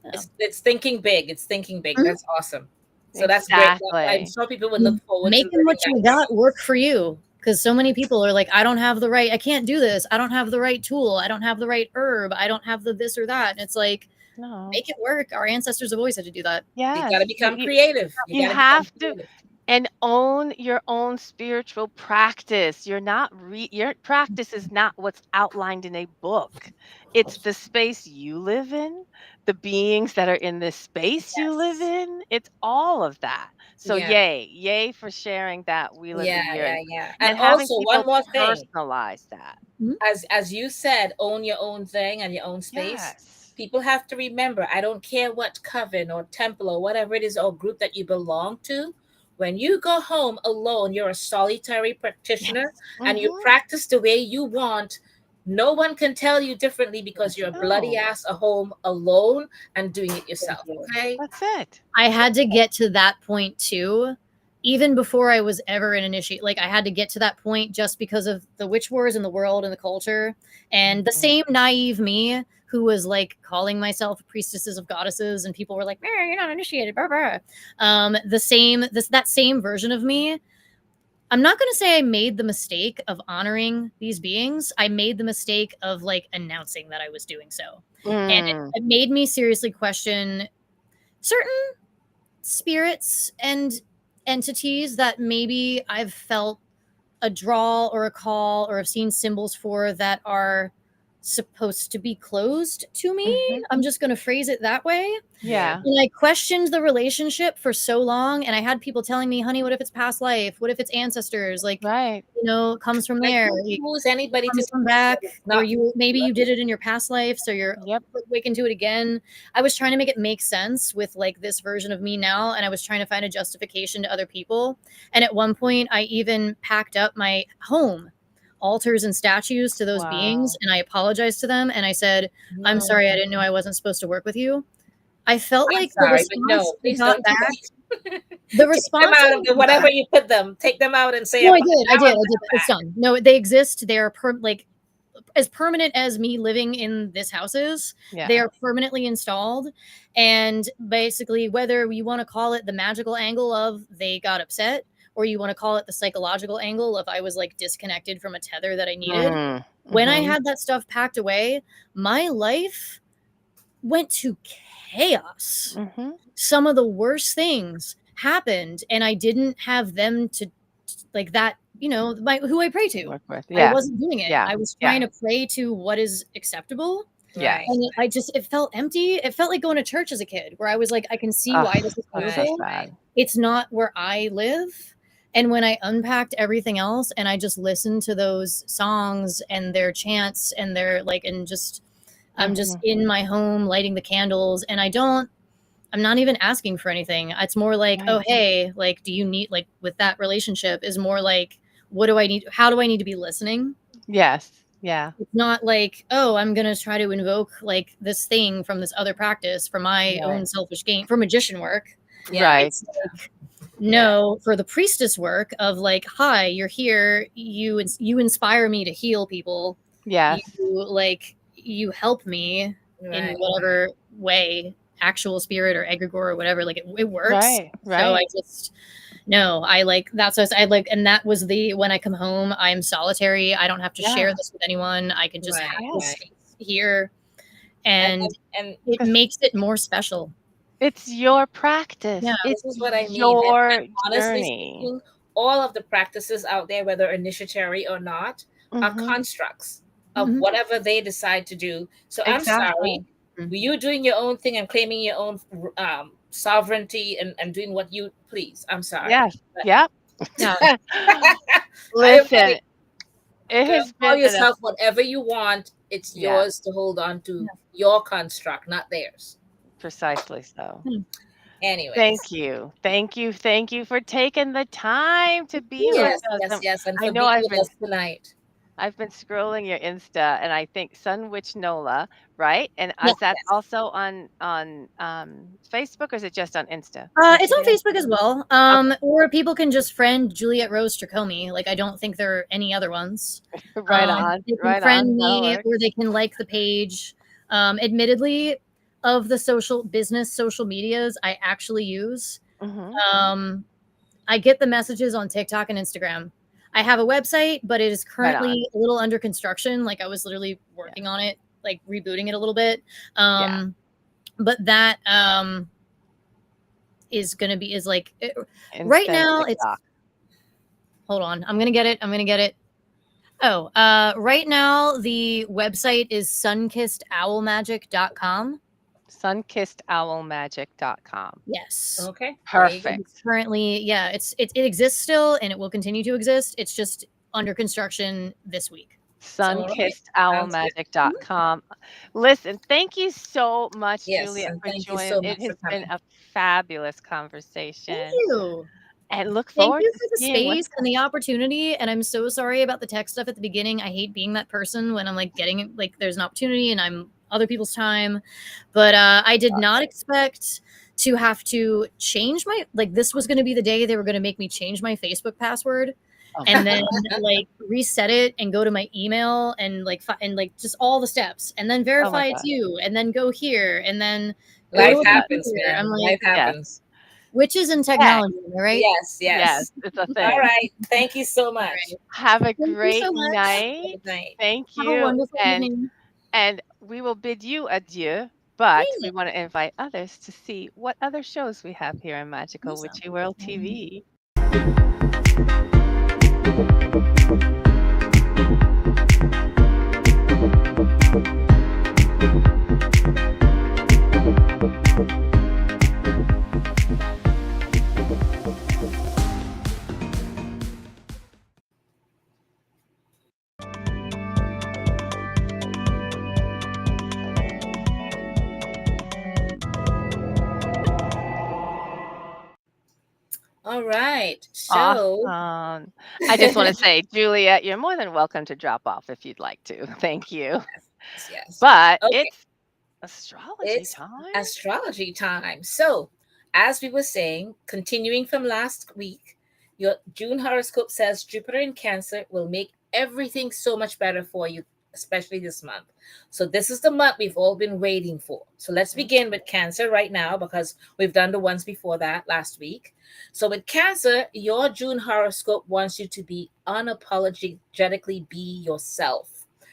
yeah. It's thinking big. It's thinking big. Mhm. That's awesome. So that's great. I'm Exactly. sure people would look forward to Making learning what that you from got you. work for you. Because so many people are like, I don't have the right, I can't do this. I don't have the right tool. I don't have the right herb. I don't have the this or that. And it's like, No. make it work. Our ancestors have always had to do that. You got to Yes. become creative. You You got to become have to creative. and own your own spiritual practice. Your practice is not what's outlined in a book. It's the space you live in, the beings that are in this space you live Yes. in. It's all of that. So Yeah. yay for sharing that Wheel of the Yeah, Year yeah, yeah. And and having also one people more thing. personalize that. Mhm. As you said, own your own thing and your own space. Yes. People have to remember, I don't care what coven or temple or whatever it is or group that you belong to. When you go home alone, you're a solitary practitioner Yes. and you Mhm. practice the way you want. No one can tell you differently because you're bloody No. ass at home alone and doing it Thank yourself. you. Okay. That's it. I had to get to that point too, even before I was ever an initiate. Like I had to get to that point just because of the witch wars in the world and the culture, and the Mhm. same naive me who was like calling myself priestesses of goddesses, and people were like, "You're not initiated." Blah, blah. That same version of me. I'm not going to say I made the mistake of honoring these beings. I made the mistake of like announcing that I was doing so, and Mm. it made me seriously question certain spirits and entities that maybe I've felt a draw or a call or have seen symbols for that are supposed to be closed to me. Mhm. I'm just going to phrase it that way. Yeah. Yeah. And I questioned the relationship for so long. And I had people telling me, honey, what if it's past life? What if it's ancestors? Like, Right. it comes from I there. don't It lose anybody to comes from back, or not maybe you did it in your past life, so you're Yep. waking to it again. I was trying to make it make sense with like this version of me now, and I was trying to find a justification to other people. And at one point, I even packed up my home altars and statues to those beings, Wow. and I apologized to them, and I said, I'm no. sorry, I didn't know I wasn't supposed to work with you. I felt I'm like the sorry, but response no, I please got don't do back, that. the Take them response out I of the got whatever back, you put them. Take them out and say, no, I now did, I I'm did, I putting did. them It's back. done. No, they exist. They are like as permanent as me living in this house is. They Yeah. are permanently installed. And basically, whether you want to call it the magical angle of they got upset, or you want to call it the psychological angle of I was like disconnected from a tether that I needed, Mm. when I Mhm. had that stuff packed away, my life went to chaos. Mhm. Some of the worst things happened, and I didn't have them to like that who I pray to. Work with. I Yeah. wasn't doing it. Yeah. I was Yeah. trying to pray to what is acceptable. Yeah. Right. And it felt empty. It felt like going to church as a kid, where I was like, I can see why this is That's so beautiful. sad. It's not where I live. And when I unpacked everything else and I just listened to those songs and their chants and their and just I'm just in my home lighting the candles, and I'm not even asking for anything. It's more like, Right. oh, hey, do you need, with that relationship is more like, what do I need? How do I need to be listening? Yes. Yeah. It's not like, oh, I'm going to try to invoke this thing from this other practice for my own selfish gain, for magician work. Yeah. Right. It's like, no, for the priestess work of hi, you're here. You inspire me to heal people. Yes. You help me in Right. whatever way, actual spirit or egregore or whatever, it works. Right. So Right. that's what I like. And that was when I come home, I'm solitary. I don't have to share this with anyone. I can just Right, have right. this space here. And And it makes it more special. It's your practice. Yeah. It's this is what I mean. your Honestly journey. speaking, all of the practices out there, whether initiatory or not, are Mhm. constructs of Mhm. whatever they decide to do. So I'm sorry, Exactly. you doing your own thing and claiming your own sovereignty and doing what you please. I'm sorry. Yes. But Yep. Yeah. I am Listen, like, it girl, has call been yourself whatever you want. It's Yeah. yours to hold on to, your construct, not theirs. precisely so. Anyways. Thank you. Thank you. Thank you for taking the time to be Yes, with us. yes, and I for know being with us tonight. I've been scrolling your Insta, and I think Sun Witch Nola, right? And Yeah. is that also on Facebook, or is it just on Insta? It's on Facebook as well. Or people can just friend Juliet Rose Tricomi. I don't think there are any other ones. Right on. They can Right friend on. That'll me, work. or they can like the page. Admittedly, of the social medias I actually use, Mhm. I get the messages on TikTok and Instagram. I have a website, but it is currently a little under construction. I was literally working on it, rebooting it a little bit. But that is going to be right now it's hold on. I'm going to get it. Oh, right now the website is sunkissedowlmagic.com. Sunkissedowlmagic.com. Yes. Okay. Perfect. Currently, it exists still, and it will continue to exist. It's just under construction this week. Sunkissedowlmagic.com. Listen, thank you so much, Yes, Juliet, and for thank you joining. so It much for has been coming. a fabulous conversation. Thank you. And look Thank forward you to for the seeing space and the opportunity. And I'm so sorry about the tech stuff at the beginning. I hate being that person when I'm getting there's an opportunity and I'm other people's time. But I did not expect to have to change my this was going to be the day they were going to make me change my Facebook password. And then reset it and go to my email and just all the steps and then verify it's you and then go here and then life happens, man. I'm life happens. Witches and technology, right? Yes. It's a thing. All right. Thank you so much. Right. Have a Thank you great so much. night. Good night. Thank Have a you. wonderful evening. And we will bid you adieu, but we want to invite others to see what other shows we have here in Magickal Witchy World TV. All right. So Awesome. I just want to say, Juliet, you're more than welcome to drop off if you'd like to. Thank you. yes. But Okay. it's astrology time. Astrology time. So, as we were saying, continuing from last week, your June horoscope says Jupiter in Cancer will make everything so much better for you, especially this month. So, this is the month we've all been waiting for. So, let's begin with Cancer right now because we've done the ones before that last week. So, with Cancer, your June horoscope wants you to be unapologetically be yourself,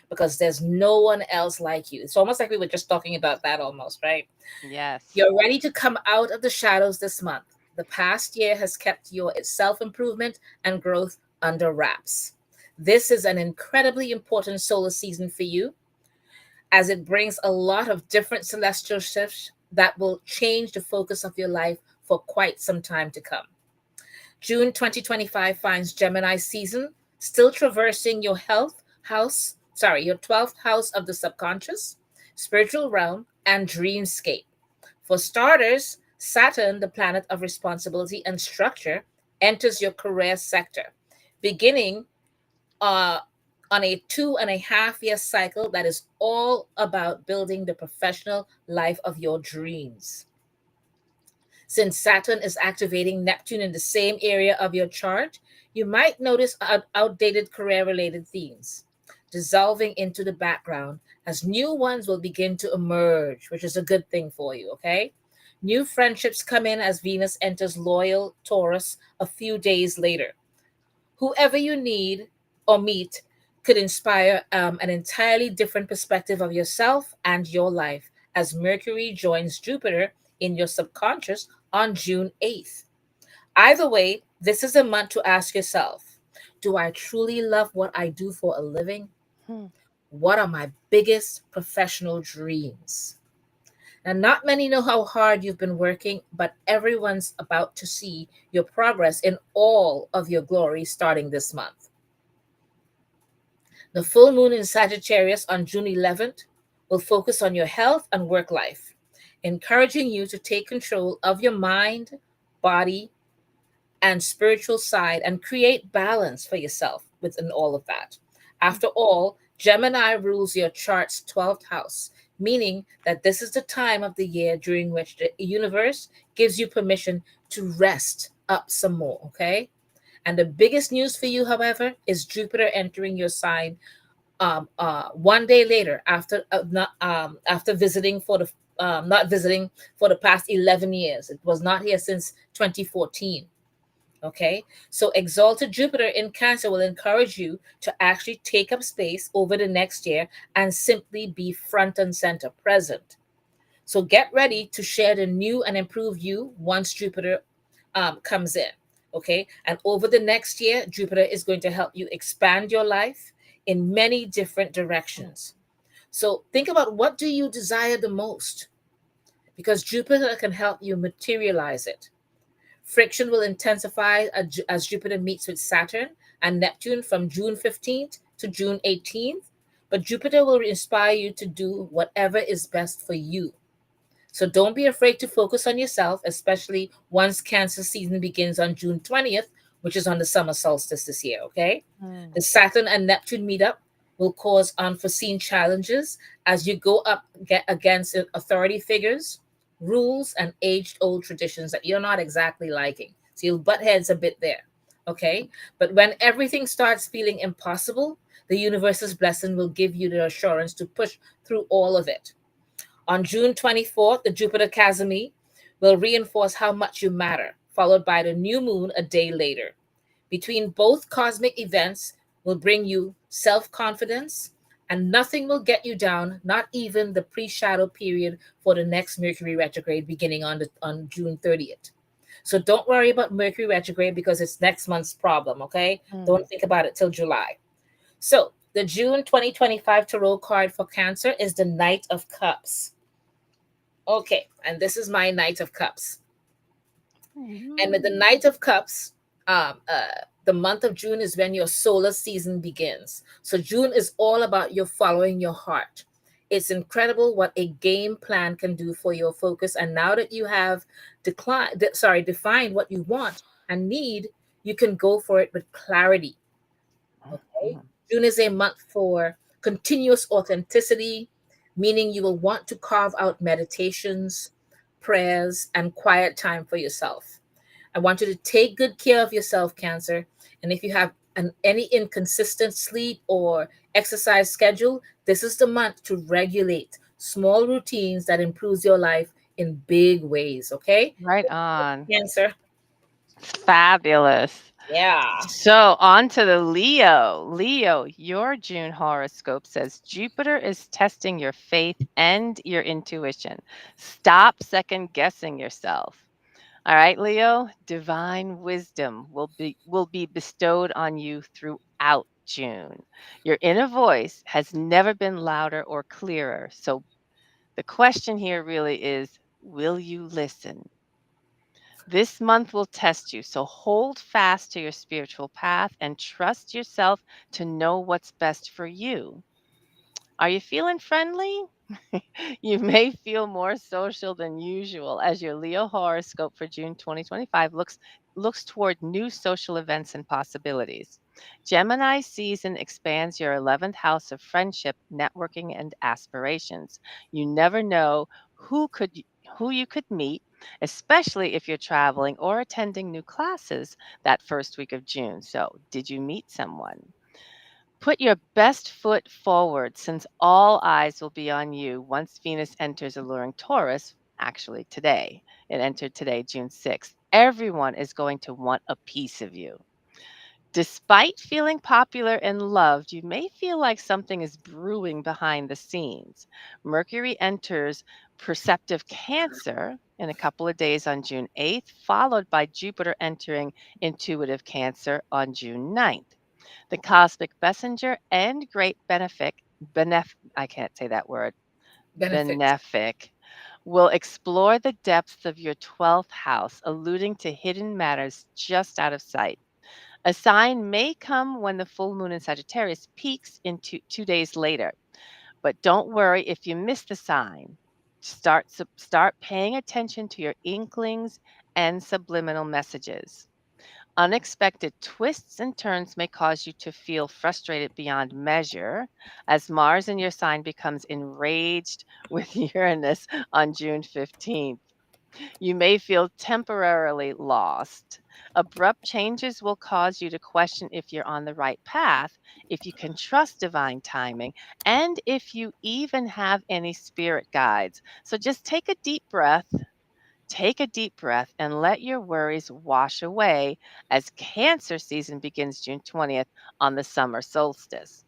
because there's no one else like you. It's almost like we were just talking about that almost, right? Yes. You're ready to come out of the shadows this month. The past year has kept your self-improvement and growth under wraps. This is an incredibly important solar season for you, as it brings a lot of different celestial shifts that will change the focus of your life for quite some time to come. June 2025 finds Gemini season still traversing your your 12th house of the subconscious, spiritual realm, and dreamscape. For starters, Saturn, the planet of responsibility and structure, enters your career sector, beginning uh, on a 2.5 year cycle that is all about building the professional life of your dreams. Since Saturn is activating Neptune in the same area of your chart, you might notice outdated career related themes dissolving into the background as new ones will begin to emerge, which is a good thing for you, okay? New friendships come in as Venus enters loyal Taurus a few days later. Whoever you need or meet could inspire an entirely different perspective of yourself and your life as Mercury joins Jupiter in your subconscious on June 8th. Either way, this is a month to ask yourself, do I truly love what I do for a living? Hmm. What are my biggest professional dreams? And not many know how hard you've been working, but everyone's about to see your progress in all of your glory starting this month. The full moon in Sagittarius on June 11th will focus on your health and work life, encouraging you to take control of your mind, body, and spiritual side and create balance for yourself within all of that. After all, Gemini rules your chart's 12th house, meaning that this is the time of the year during which the universe gives you permission to rest up some more, okay? And the biggest news for you, however, is Jupiter entering your sign one day later after visiting for the not visiting for the past 11 years. It was not here since 2014. Okay, so exalted Jupiter in Cancer will encourage you to actually take up space over the next year and simply be front and center present. So get ready to share the new and improved you once Jupiter comes in. Okay, and over the next year, Jupiter is going to help you expand your life in many different directions. So think about, what do you desire the most? Because Jupiter can help you materialize it. Friction will intensify as Jupiter meets with Saturn and Neptune from June 15th to June 18th, but Jupiter will inspire you to do whatever is best for you. So don't be afraid to focus on yourself, especially once Cancer season begins on June 20th, which is on the summer solstice this year, okay? Hmm. The Saturn and Neptune meetup will cause unforeseen challenges as you go up against authority figures, rules, and aged old traditions that you're not exactly liking. So you'll butt heads a bit there, okay? But when everything starts feeling impossible, the universe's blessing will give you the assurance to push through all of it. On June 24th, the Jupiter Casimir will reinforce how much you matter, followed by the new moon a day later. Between both cosmic events will bring you self confidence, and nothing will get you down, not even the pre shadow period for the next Mercury retrograde beginning on June 30th. So don't worry about Mercury retrograde because it's next month's problem, okay? Hmm. Don't think about it till July. So the June 2025 tarot card for Cancer is the Knight of Cups. Okay, and this is my Knight of Cups. And with the Knight of Cups, the month of June is when your solar season begins. So June is all about you following your heart. It's incredible what a game plan can do for your focus. And now that you have defined what you want and need, you can go for it with clarity. Okay. Hmm. June is a month for continuous authenticity, meaning you will want to carve out meditations, prayers, and quiet time for yourself. I want you to take good care of yourself, Cancer. And if you have any inconsistent sleep or exercise schedule, this is the month to regulate small routines that improves your life in big ways. Okay, Right on. Cancer. Fabulous. Yeah. So on to the Leo. Leo, your June horoscope says Jupiter is testing your faith and your intuition. Stop second guessing yourself. All right, Leo, divine wisdom will be bestowed on you throughout June. Your inner voice has never been louder or clearer. So the question here really is, will you listen? This month will test you. So hold fast to your spiritual path and trust yourself to know what's best for you. Are you feeling friendly? You may feel more social than usual as your Leo horoscope for June 2025 looks toward new social events and possibilities. Gemini season expands your 11th house of friendship, networking, and aspirations. You never know who could who you could meet, especially if you're traveling or attending new classes that first week of June. So, did you meet someone? Put your best foot forward since all eyes will be on you once Venus enters alluring Taurus, actually today. It entered today, June 6th. Everyone is going to want a piece of you. Despite feeling popular and loved, you may feel like something is brewing behind the scenes. Mercury enters perceptive Cancer in a couple of days on June 8th, followed by Jupiter entering intuitive Cancer on June 9th. The cosmic messenger and great I can't say that word, Benefit. benefic, will explore the depths of your 12th house, alluding to hidden matters just out of sight. A sign may come when the full moon in Sagittarius peaks in 2 days later, but don't worry if you miss the sign. Start paying attention to your inklings and subliminal messages. Unexpected twists and turns may cause you to feel frustrated beyond measure as Mars in your sign becomes enraged with Uranus on June 15th. You may feel temporarily lost. Abrupt changes will cause you to question if you're on the right path, if you can trust divine timing, and if you even have any spirit guides. So just take a deep breath and let your worries wash away as Cancer season begins June 20th on the summer solstice.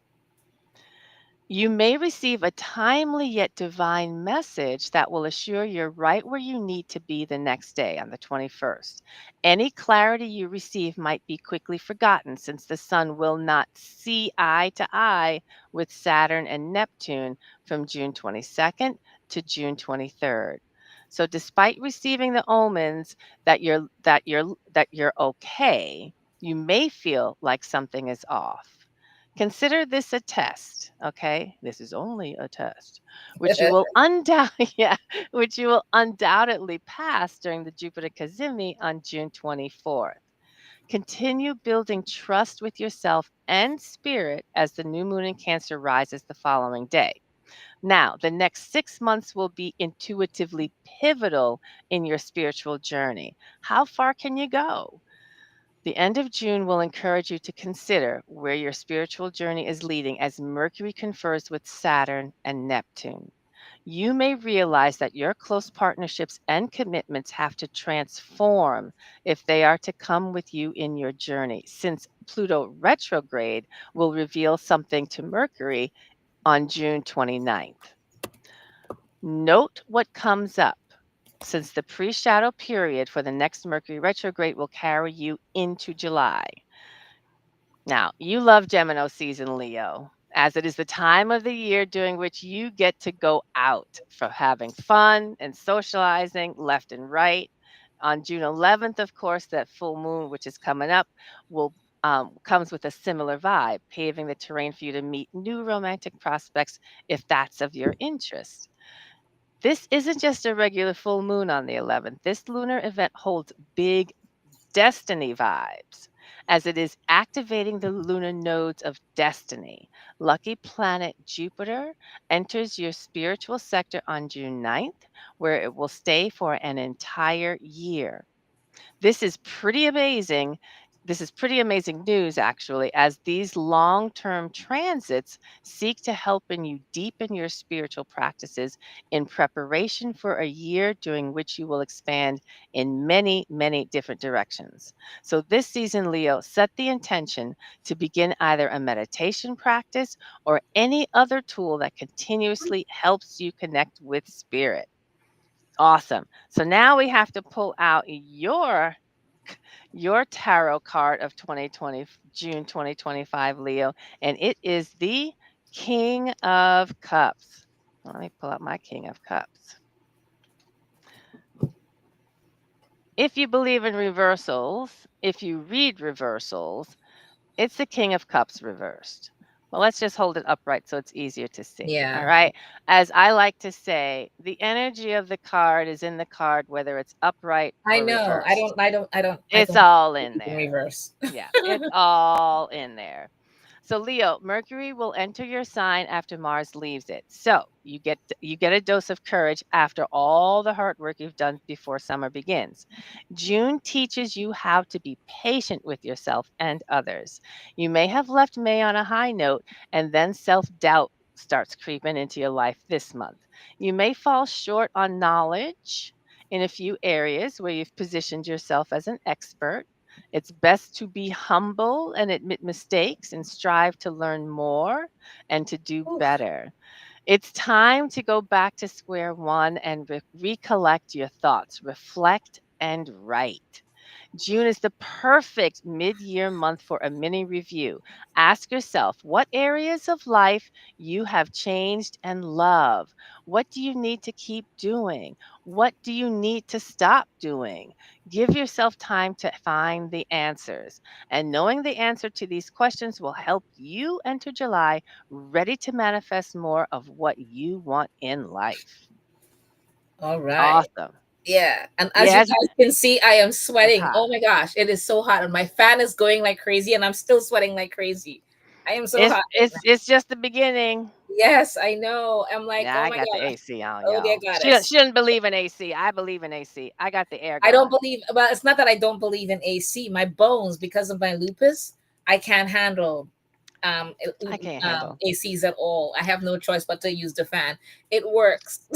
You may receive a timely yet divine message that will assure you're right where you need to be the next day on the 21st. Any clarity you receive might be quickly forgotten since the sun will not see eye to eye with Saturn and Neptune from June 22nd to June 23rd. So despite receiving the omens that you're okay, you may feel like something is off. Consider this a test, okay? This is only a test, which you will yeah, which you will undoubtedly pass during the Jupiter Cazimi on June 24th. Continue building trust with yourself and spirit as the new moon in Cancer rises the following day. Now, the next 6 months will be intuitively pivotal in your spiritual journey. How far can you go? The end of June will encourage you to consider where your spiritual journey is leading as Mercury confers with Saturn and Neptune. You may realize that your close partnerships and commitments have to transform if they are to come with you in your journey, since Pluto retrograde will reveal something to Mercury on June 29th. Note what comes up, since the pre shadow period for the next Mercury retrograde will carry you into July. Now, you love Gemini season, Leo, as it is the time of the year during which you get to go out for having fun and socializing left and right. On June 11th, of course, that full moon, which is coming up, will comes with a similar vibe, paving the terrain for you to meet new romantic prospects if that's of your interest. This isn't just a regular full moon on the 11th. This lunar event holds big destiny vibes, as it is activating the lunar nodes of destiny. Lucky planet Jupiter enters your spiritual sector on June 9th, where it will stay for an entire year. This is pretty amazing. This is pretty amazing news, actually, as these long term transits seek to help you deepen your spiritual practices in preparation for a year during which you will expand in many, many different directions. So, this season, Leo, set the intention to begin either a meditation practice or any other tool that continuously helps you connect with spirit. Awesome. So now we have to pull out your tarot card of 2020 June 2025, Leo, and it is the King of Cups. Let me pull out my King of Cups. If you believe in reversals, if you read reversals, it's the King of Cups reversed. Well, let's just hold it upright so it's easier to see. All Yeah, right. As I like to say, the energy of the card is in the card, whether it's upright I or know. reversed. I It's don't all believe in in there. reverse. Yeah, it's all in there. So Leo, Mercury will enter your sign after Mars leaves it. So you get a dose of courage after all the hard work you've done before summer begins. June teaches you how to be patient with yourself and others. You may have left May on a high note and then self-doubt starts creeping into your life this month. You may fall short on knowledge in a few areas where you've positioned yourself as an expert. It's best to be humble and admit mistakes and strive to learn more and to do Oof. better. It's time to go back to square one and recollect your thoughts, reflect and write. June is the perfect mid year month for a mini review. Ask yourself what areas of life you have changed and love. What do you need to keep doing? What do you need to stop doing? Give yourself time to find the answers. And knowing the answer to these questions will help you enter July ready to manifest more of what you want in life. All right. Awesome. Yeah. And as you Yes, guys can see, I am it's sweating. hot. Oh my gosh, it is so hot. And my fan is going like crazy, and I'm still sweating like crazy. I am so It's hot right it's now. it's just the beginning. Yes, I know. I'm like, Yeah, oh I my got the gosh. AC on, Oh dear y'all. goddess. She doesn't believe in AC. I believe in AC. I got the air I don't going. believe, well, it's not that I don't believe in AC. My bones, because of my lupus, I can't handle I can't handle. ACs at all. I have no choice but to use the fan. It works.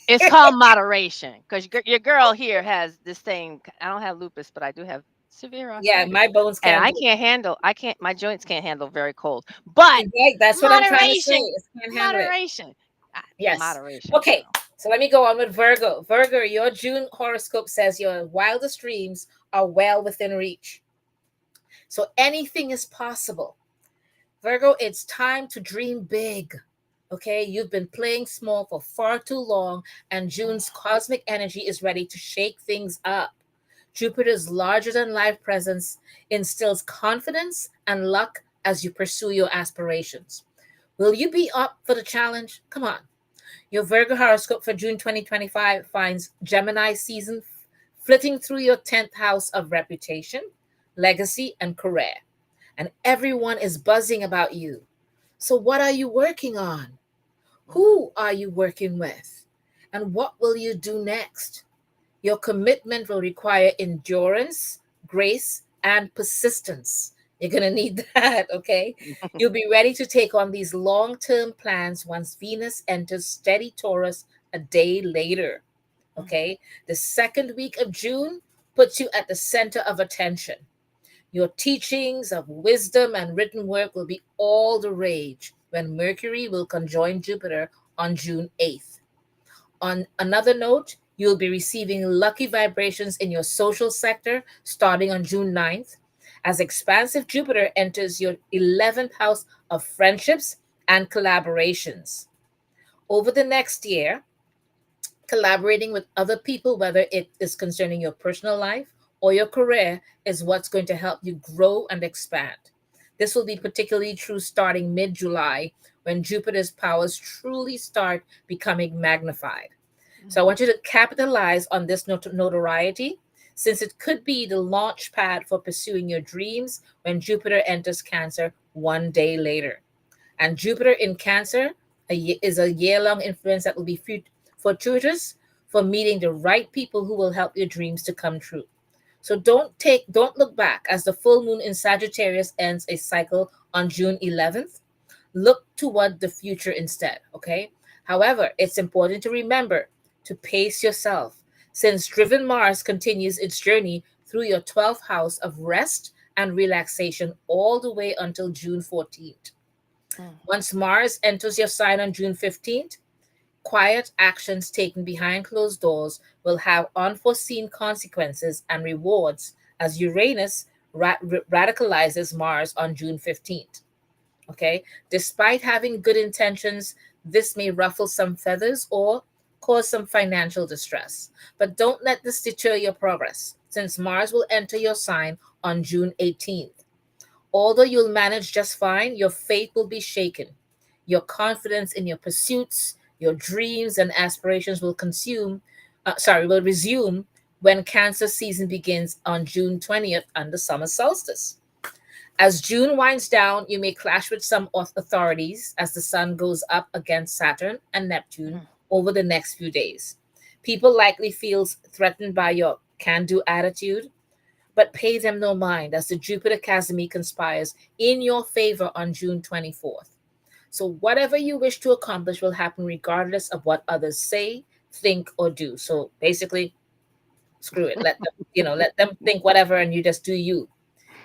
It's called moderation because your girl here has this thing. I don't have lupus, but I do have severe Yeah, arthritis, my bones and can't I do can't handle. I can't. My joints can't handle very cold. But it. Right, that's what I'm trying to say. moderation, I can't handle it. moderation, Yes. moderation, Okay. girl. So let me go on with Virgo. Virgo, your June horoscope says your wildest dreams are well within reach. So anything is possible. Virgo, it's time to dream big. Okay, you've been playing small for far too long, and June's cosmic energy is ready to shake things up. Jupiter's larger than life presence instills confidence and luck as you pursue your aspirations. Will you be up for the challenge? Come on. Your Virgo horoscope for June 2025 finds Gemini season flitting through your 10th house of reputation, legacy, and career. And everyone is buzzing about you. So, what are you working on? Who are you working with? And what will you do next? Your commitment will require endurance, grace, and persistence. You're going to need that, okay? You'll be ready to take on these long term plans once Venus enters steady Taurus a day later, okay? The second week of June puts you at the center of attention. Your teachings of wisdom and written work will be all the rage when Mercury will conjoin Jupiter on June 8th. On another note, you'll be receiving lucky vibrations in your social sector starting on June 9th as expansive Jupiter enters your 11th house of friendships and collaborations. Over the next year, collaborating with other people, whether it is concerning your personal life or your career, is what's going to help you grow and expand. This will be particularly true starting mid July when Jupiter's powers truly start becoming magnified. So I want you to capitalize on this notoriety since it could be the launch pad for pursuing your dreams when Jupiter enters Cancer one day later. And Jupiter in Cancer is a year long influence that will be fortuitous for meeting the right people who will help your dreams to come true. So don't look back as the full moon in Sagittarius ends a cycle on June 11th. Look toward the future instead, okay? However, it's important to remember to pace yourself since driven Mars continues its journey through your 12th house of rest and relaxation all the way until June 14th. Mm, Once Mars enters your sign on June 15th, Quiet actions taken behind closed doors will have unforeseen consequences and rewards as Uranus radicalizes Mars on June 15th. Okay, despite having good intentions, this may ruffle some feathers or cause some financial distress. But don't let this deter your progress, since Mars will enter your sign on June 18th. Although you'll manage just fine, your faith will be shaken. Your confidence in your pursuits, your dreams, and aspirations will resume when Cancer season begins on June 20th under summer solstice. As June winds down, you may clash with some authorities as the sun goes up against Saturn and Neptune Mm. over the next few days. People likely feel threatened by your can-do attitude, but pay them no mind as the Jupiter Casimir conspires in your favor on June 24th. So whatever you wish to accomplish will happen regardless of what others say, think, or do. So basically, screw it. Let them think whatever, and you just do you.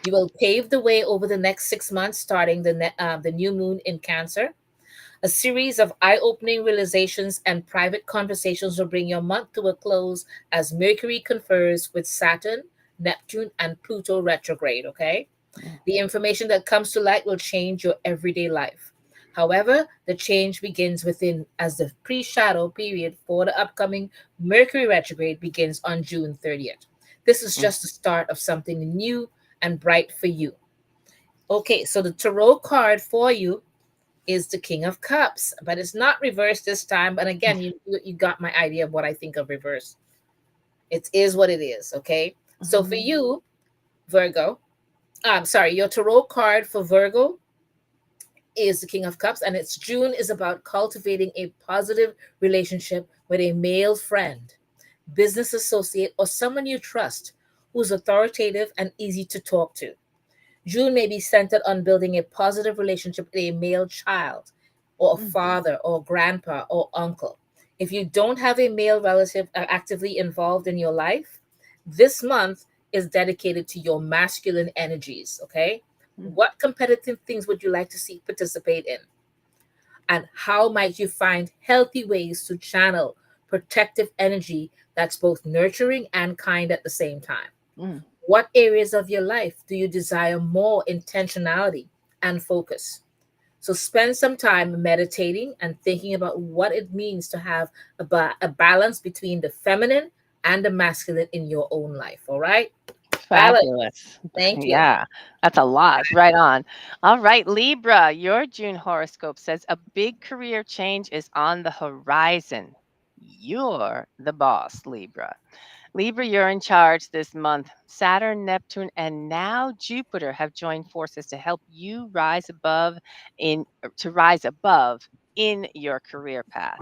You will pave the way over the next 6 months, starting the new moon in Cancer. A series of eye opening realizations and private conversations will bring your month to a close as Mercury confers with Saturn, Neptune, and Pluto retrograde. Okay? Mm. The information that comes to light will change your everyday life. However, the change begins within as the pre shadow period for the upcoming Mercury retrograde begins on June 30th. This is Mm. just the start of something new and bright for you. Okay, so the tarot card for you is the King of Cups, but it's not reversed this time. And again, you got my idea of what I think of reverse. It is what it is. Okay, so for Mhm. you, Virgo, I'm sorry, your tarot card for Virgo is the King of Cups, and it's June is about cultivating a positive relationship with a male friend, business associate, or someone you trust who's authoritative and easy to talk to. June may be centered on building a positive relationship with a male child, or a Mm. father, or grandpa, or uncle. If you don't have a male relative actively involved in your life, this month is dedicated to your masculine energies, okay? Mm. What competitive things would you like to see participate in? And how might you find healthy ways to channel protective energy that's both nurturing and kind at the same time? Mm. What areas of your life do you desire more intentionality and focus? So spend some time meditating and thinking about what it means to have a balance between the feminine and the masculine in your own life. All right? Balance. Fabulous. Thank you. Yeah, that's a lot. Right on. All right, Libra, your June horoscope says a big career change is on the horizon. You're the boss, Libra. Libra, you're in charge this month. Saturn, Neptune, and now Jupiter have joined forces to help you rise above in your career path.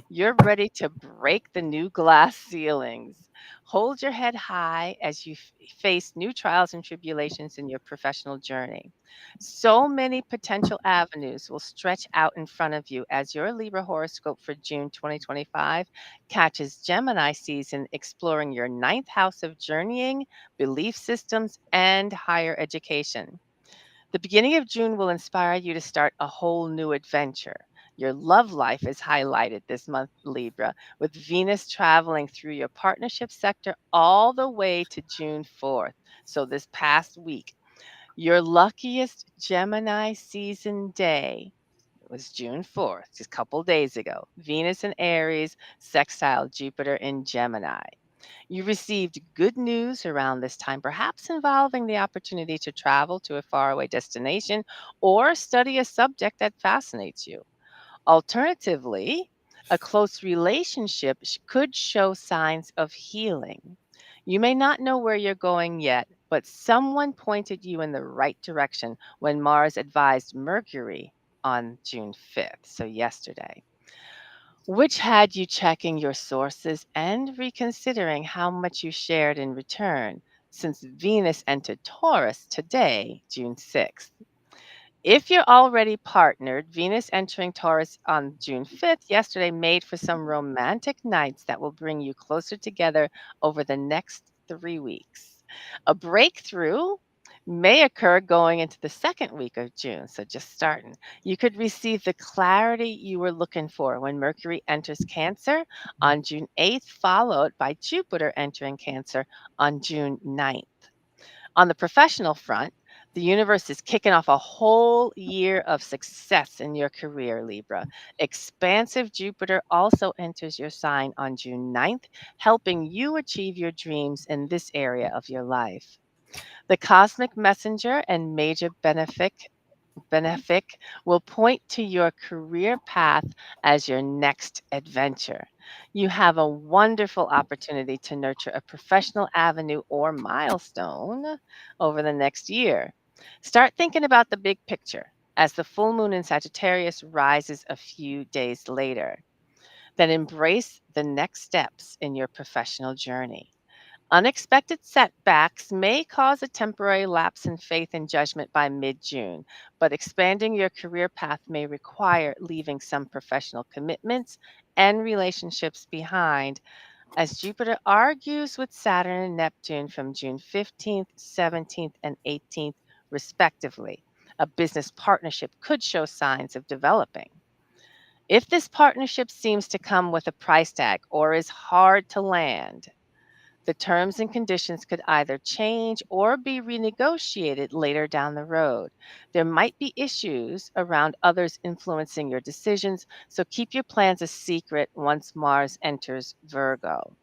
You're ready to break the new glass ceilings. Hold your head high as you face new trials and tribulations in your professional journey. So many potential avenues will stretch out in front of you as your Libra horoscope for June 2025 catches Gemini season, exploring your ninth house of journeying, belief systems, and higher education. The beginning of June will inspire you to start a whole new adventure. Your love life is highlighted this month, Libra, with Venus traveling through your partnership sector all the way to June 4th. So, this past week, your luckiest Gemini season day was June 4th, just a couple days ago. Venus in Aries sextile Jupiter in Gemini. You received good news around this time, perhaps involving the opportunity to travel to a faraway destination or study a subject that fascinates you. Alternatively, a close relationship could show signs of healing. You may not know where you're going yet, but someone pointed you in the right direction when Mars advised Mercury on June 5th, so yesterday, which had you checking your sources and reconsidering how much you shared in return, since Venus entered Taurus today, June 6th. If you're already partnered, Venus entering Taurus on June 5th, yesterday, made for some romantic nights that will bring you closer together over the next 3 weeks. A breakthrough may occur going into the second week of June, so just starting. You could receive the clarity you were looking for when Mercury enters Cancer on June 8th, followed by Jupiter entering Cancer on June 9th. On the professional front, the universe is kicking off a whole year of success in your career, Libra. Expansive Jupiter also enters your sign on June 9th, helping you achieve your dreams in this area of your life. The cosmic messenger and major benefic will point to your career path as your next adventure. You have a wonderful opportunity to nurture a professional avenue or milestone over the next year. Start thinking about the big picture as the full moon in Sagittarius rises a few days later. Then embrace the next steps in your professional journey. Unexpected setbacks may cause a temporary lapse in faith and judgment by mid June, but expanding your career path may require leaving some professional commitments and relationships behind as Jupiter argues with Saturn and Neptune from June 15th, 17th, and 18th, respectively. A business partnership could show signs of developing. If this partnership seems to come with a price tag or is hard to land, the terms and conditions could either change or be renegotiated later down the road. There might be issues around others influencing your decisions, so keep your plans a secret once Mars enters Virgo.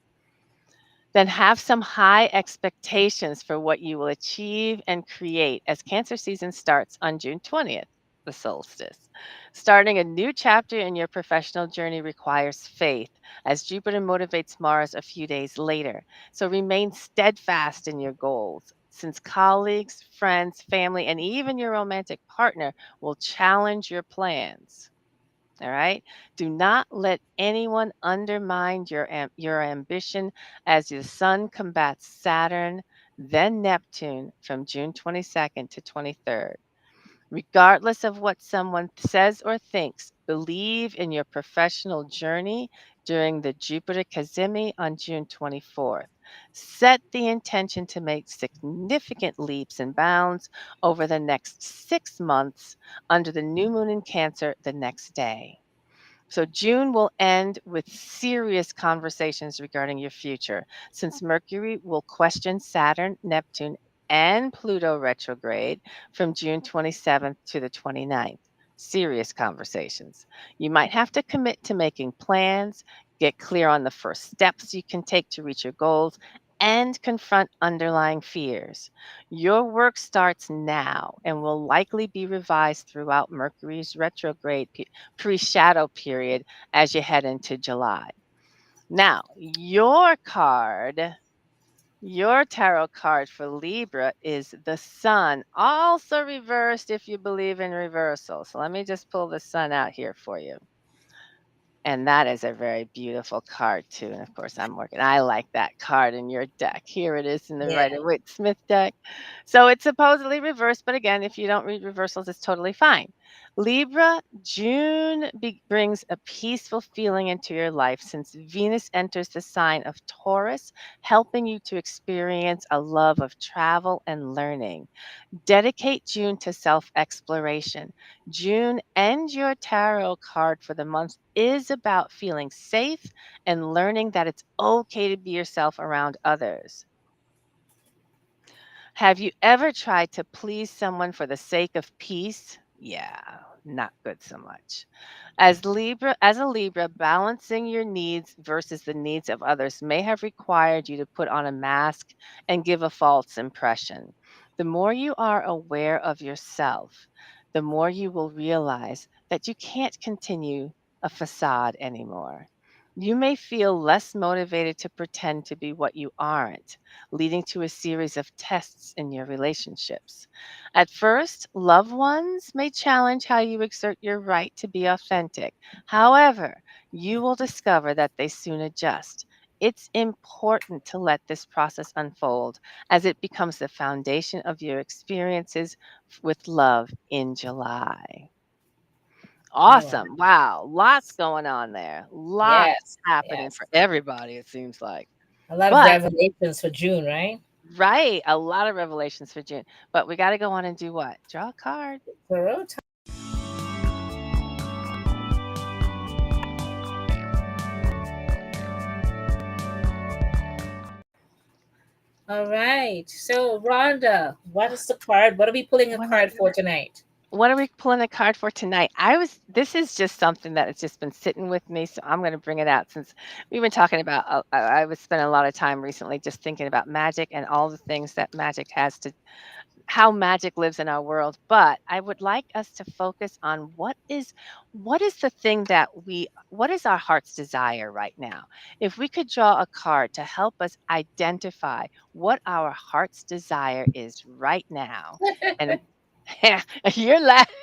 Then have some high expectations for what you will achieve and create as Cancer season starts on June 20th, the solstice. Starting a new chapter in your professional journey requires faith, as Jupiter motivates Mars a few days later. So remain steadfast in your goals, since colleagues, friends, family, and even your romantic partner will challenge your plans. All right. Do not let anyone undermine your ambition as the sun combats Saturn, then Neptune from June 22nd to 23rd. Regardless of what someone says or thinks, believe in your professional journey during the Jupiter Cazimi on June 24th. Set the intention to make significant leaps and bounds over the next 6 months under the new moon in Cancer the next day. So June will end with serious conversations regarding your future, since Mercury will question Saturn, Neptune, and Pluto retrograde from June 27th to the 29th. Serious conversations. You might have to commit to making plans, get clear on the first steps you can take to reach your goals, and confront underlying fears. Your work starts now and will likely be revised throughout Mercury's retrograde pre shadow period as you head into July. Now, your tarot card for Libra is the Sun, also reversed if you believe in reversal. So let me just pull the Sun out here for you. And that is a very beautiful card too. And of course, I like that card in your deck. Here it is in the Yeah. Rider-Waite Smith deck. So it's supposedly reversed, but again, if you don't read reversals, it's totally fine. Libra, June brings a peaceful feeling into your life since Venus enters the sign of Taurus, helping you to experience a love of travel and learning. Dedicate June to self exploration. June and your tarot card for the month is about feeling safe and learning that it's okay to be yourself around others. Have you ever tried to please someone for the sake of peace? Yeah, not good so much. As a Libra, balancing your needs versus the needs of others may have required you to put on a mask and give a false impression. The more you are aware of yourself, the more you will realize that you can't continue a facade anymore. You may feel less motivated to pretend to be what you aren't, leading to a series of tests in your relationships. At first, loved ones may challenge how you exert your right to be authentic. However, you will discover that they soon adjust. It's important to let this process unfold as it becomes the foundation of your experiences with love in July. Oh, wow. Awesome. Wow. Lots going on there. Lots Yes. happening Yes. for everybody, it seems like. A lot of But revelations for June, right? Right. A lot of revelations for June. But we got to go on and do what? Draw a card. Tarot. All right. So, Rhonda, what is the card? What are we pulling a What card for tonight? what are we pulling a card for tonight? This is just something that has just been sitting with me, so I'm going to bring it out since we've been talking about. I was spending a lot of time recently just thinking about magic and all the things that magic has to, how magic lives in our world. But I would like us to focus on what is the thing that what is our heart's desire right now? If we could draw a card to help us identify what our heart's desire is right now, and you're laughing.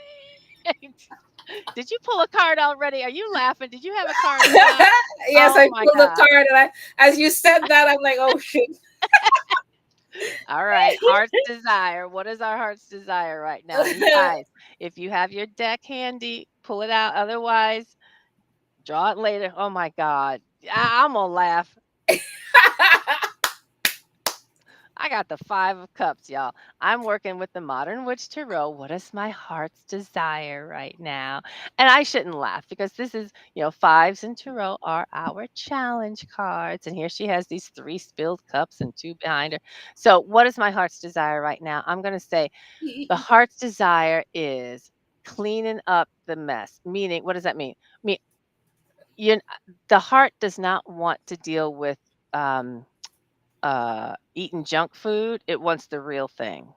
Did you pull a card already? Are you laughing? Did you have a card in mind? Yes, Oh I my pulled the God. card, and as you said that, I'm like, oh shit. All right. Heart's desire. What is our heart's desire right now? And you guys, if you have your deck handy, pull it out. Otherwise, draw it later. Oh my God. I'm going to laugh. I got the 5 of cups, y'all. I'm working with the Modern Witch Tarot. What is my heart's desire right now? And I shouldn't laugh because this is, fives in Tarot are our challenge cards. And here she has these 3 spilled cups and 2 behind her. So, what is my heart's desire right now? I'm going to say the heart's desire is cleaning up the mess. Meaning, what does that mean? mean you, the heart does not want to deal with um, eating junk food, it wants the real thing.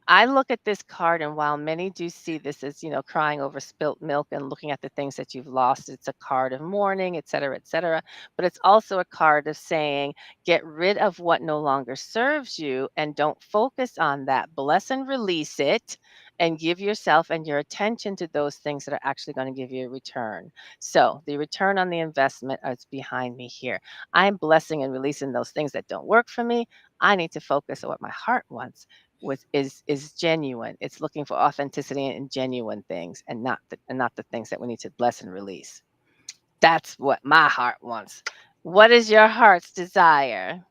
I look at this card, and while many do see this as, crying over spilt milk and looking at the things that you've lost, it's a card of mourning, et cetera, et cetera. But it's also a card of saying, get rid of what no longer serves you and don't focus on that. Bless and release it and give yourself and your attention to those things that are actually going to give you a return. So the return on the investment is behind me here. I'm blessing and releasing those things that don't work for me. I need to focus on what my heart wants is genuine. It's looking for authenticity and genuine things, and not the things that we need to bless and release. That's what my heart wants. What is your heart's desire?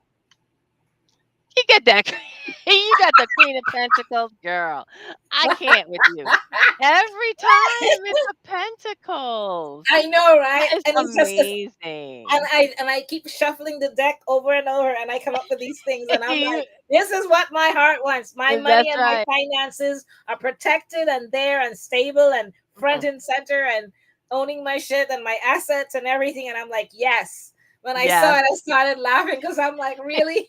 You get that. You got the Queen of Pentacles, girl. I can't with you. Every time it's a Pentacles. I know, That right? is And it's just this, and amazing. I keep shuffling the deck over and over, and I come up with these things, and I'm You- like, this is what my heart wants. My money that's and my right. finances are protected and there and stable and front Mhm. and center and owning my shit and my assets and everything. And I'm like, yes. When I saw Yes. it, I started laughing because I'm like, really?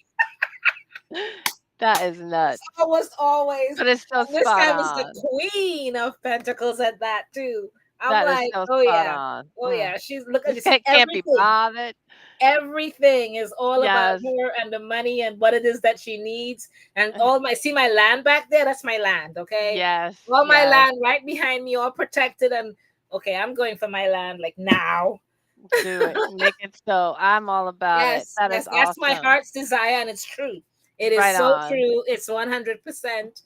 That is It's nuts. almost always. But it's so And this spot time it's the on. Queen of Pentacles at that too. I'm That is like, so oh spot yeah, on. oh yeah. She's look at Just you see can't be bothered. everything is all about Yes, her and the money and what it is that she needs. And uh, all my see my land back there, that's my land, okay? yes, All my yes. land right behind me, all protected. And okay, I'm going for my land like now. Do it. Make it so. I'm all about it. Yes, That is yes, that's my awesome. heart's desire, and it's true. It is Right so on. true. It's 100%.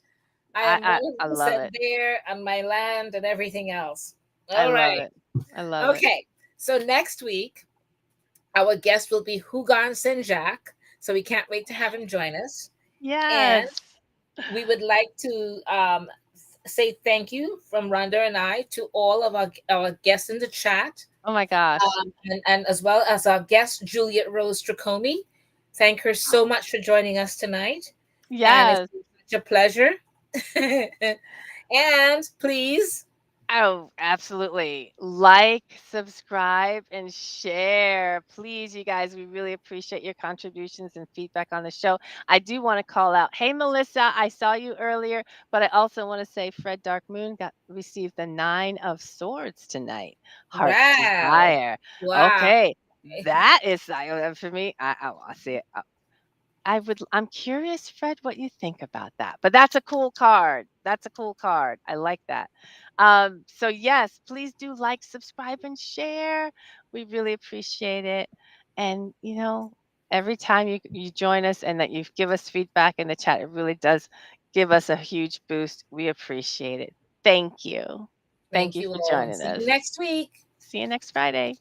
I I am I love 100% it. there on my land and everything else. I All love right. it. I love it. Okay. So next week, our guest will be Hugon Saint-Jacques. So we can't wait to have him join us. And Yes. we would like to say thank you from Rhonda and I to all of our guests in the chat, Oh my gosh. and as well as our guest, Juliet Rose Tricomi. Thank her so much for joining us tonight. And it's Yes. such a pleasure. And please, Oh, absolutely. Like, subscribe, and share. Please, you guys, we really appreciate your contributions and feedback on the show. I do want to call out, hey, Melissa, I saw you earlier, but I also want to say Fred Dark Moon got received the 9 of Swords tonight. Heart's wow. Desire. Wow. Okay. That is for me. I see it. I'm curious, Fred, what you think about that. But that's a cool card. That's a cool card. I like that. So yes, please do like, subscribe, and share. We really appreciate it. And every time you join us and that you give us feedback in the chat, it really does give us a huge boost. We appreciate it. Thank you. Thank Thank you you for all. joining See you us. next week. See you next Friday.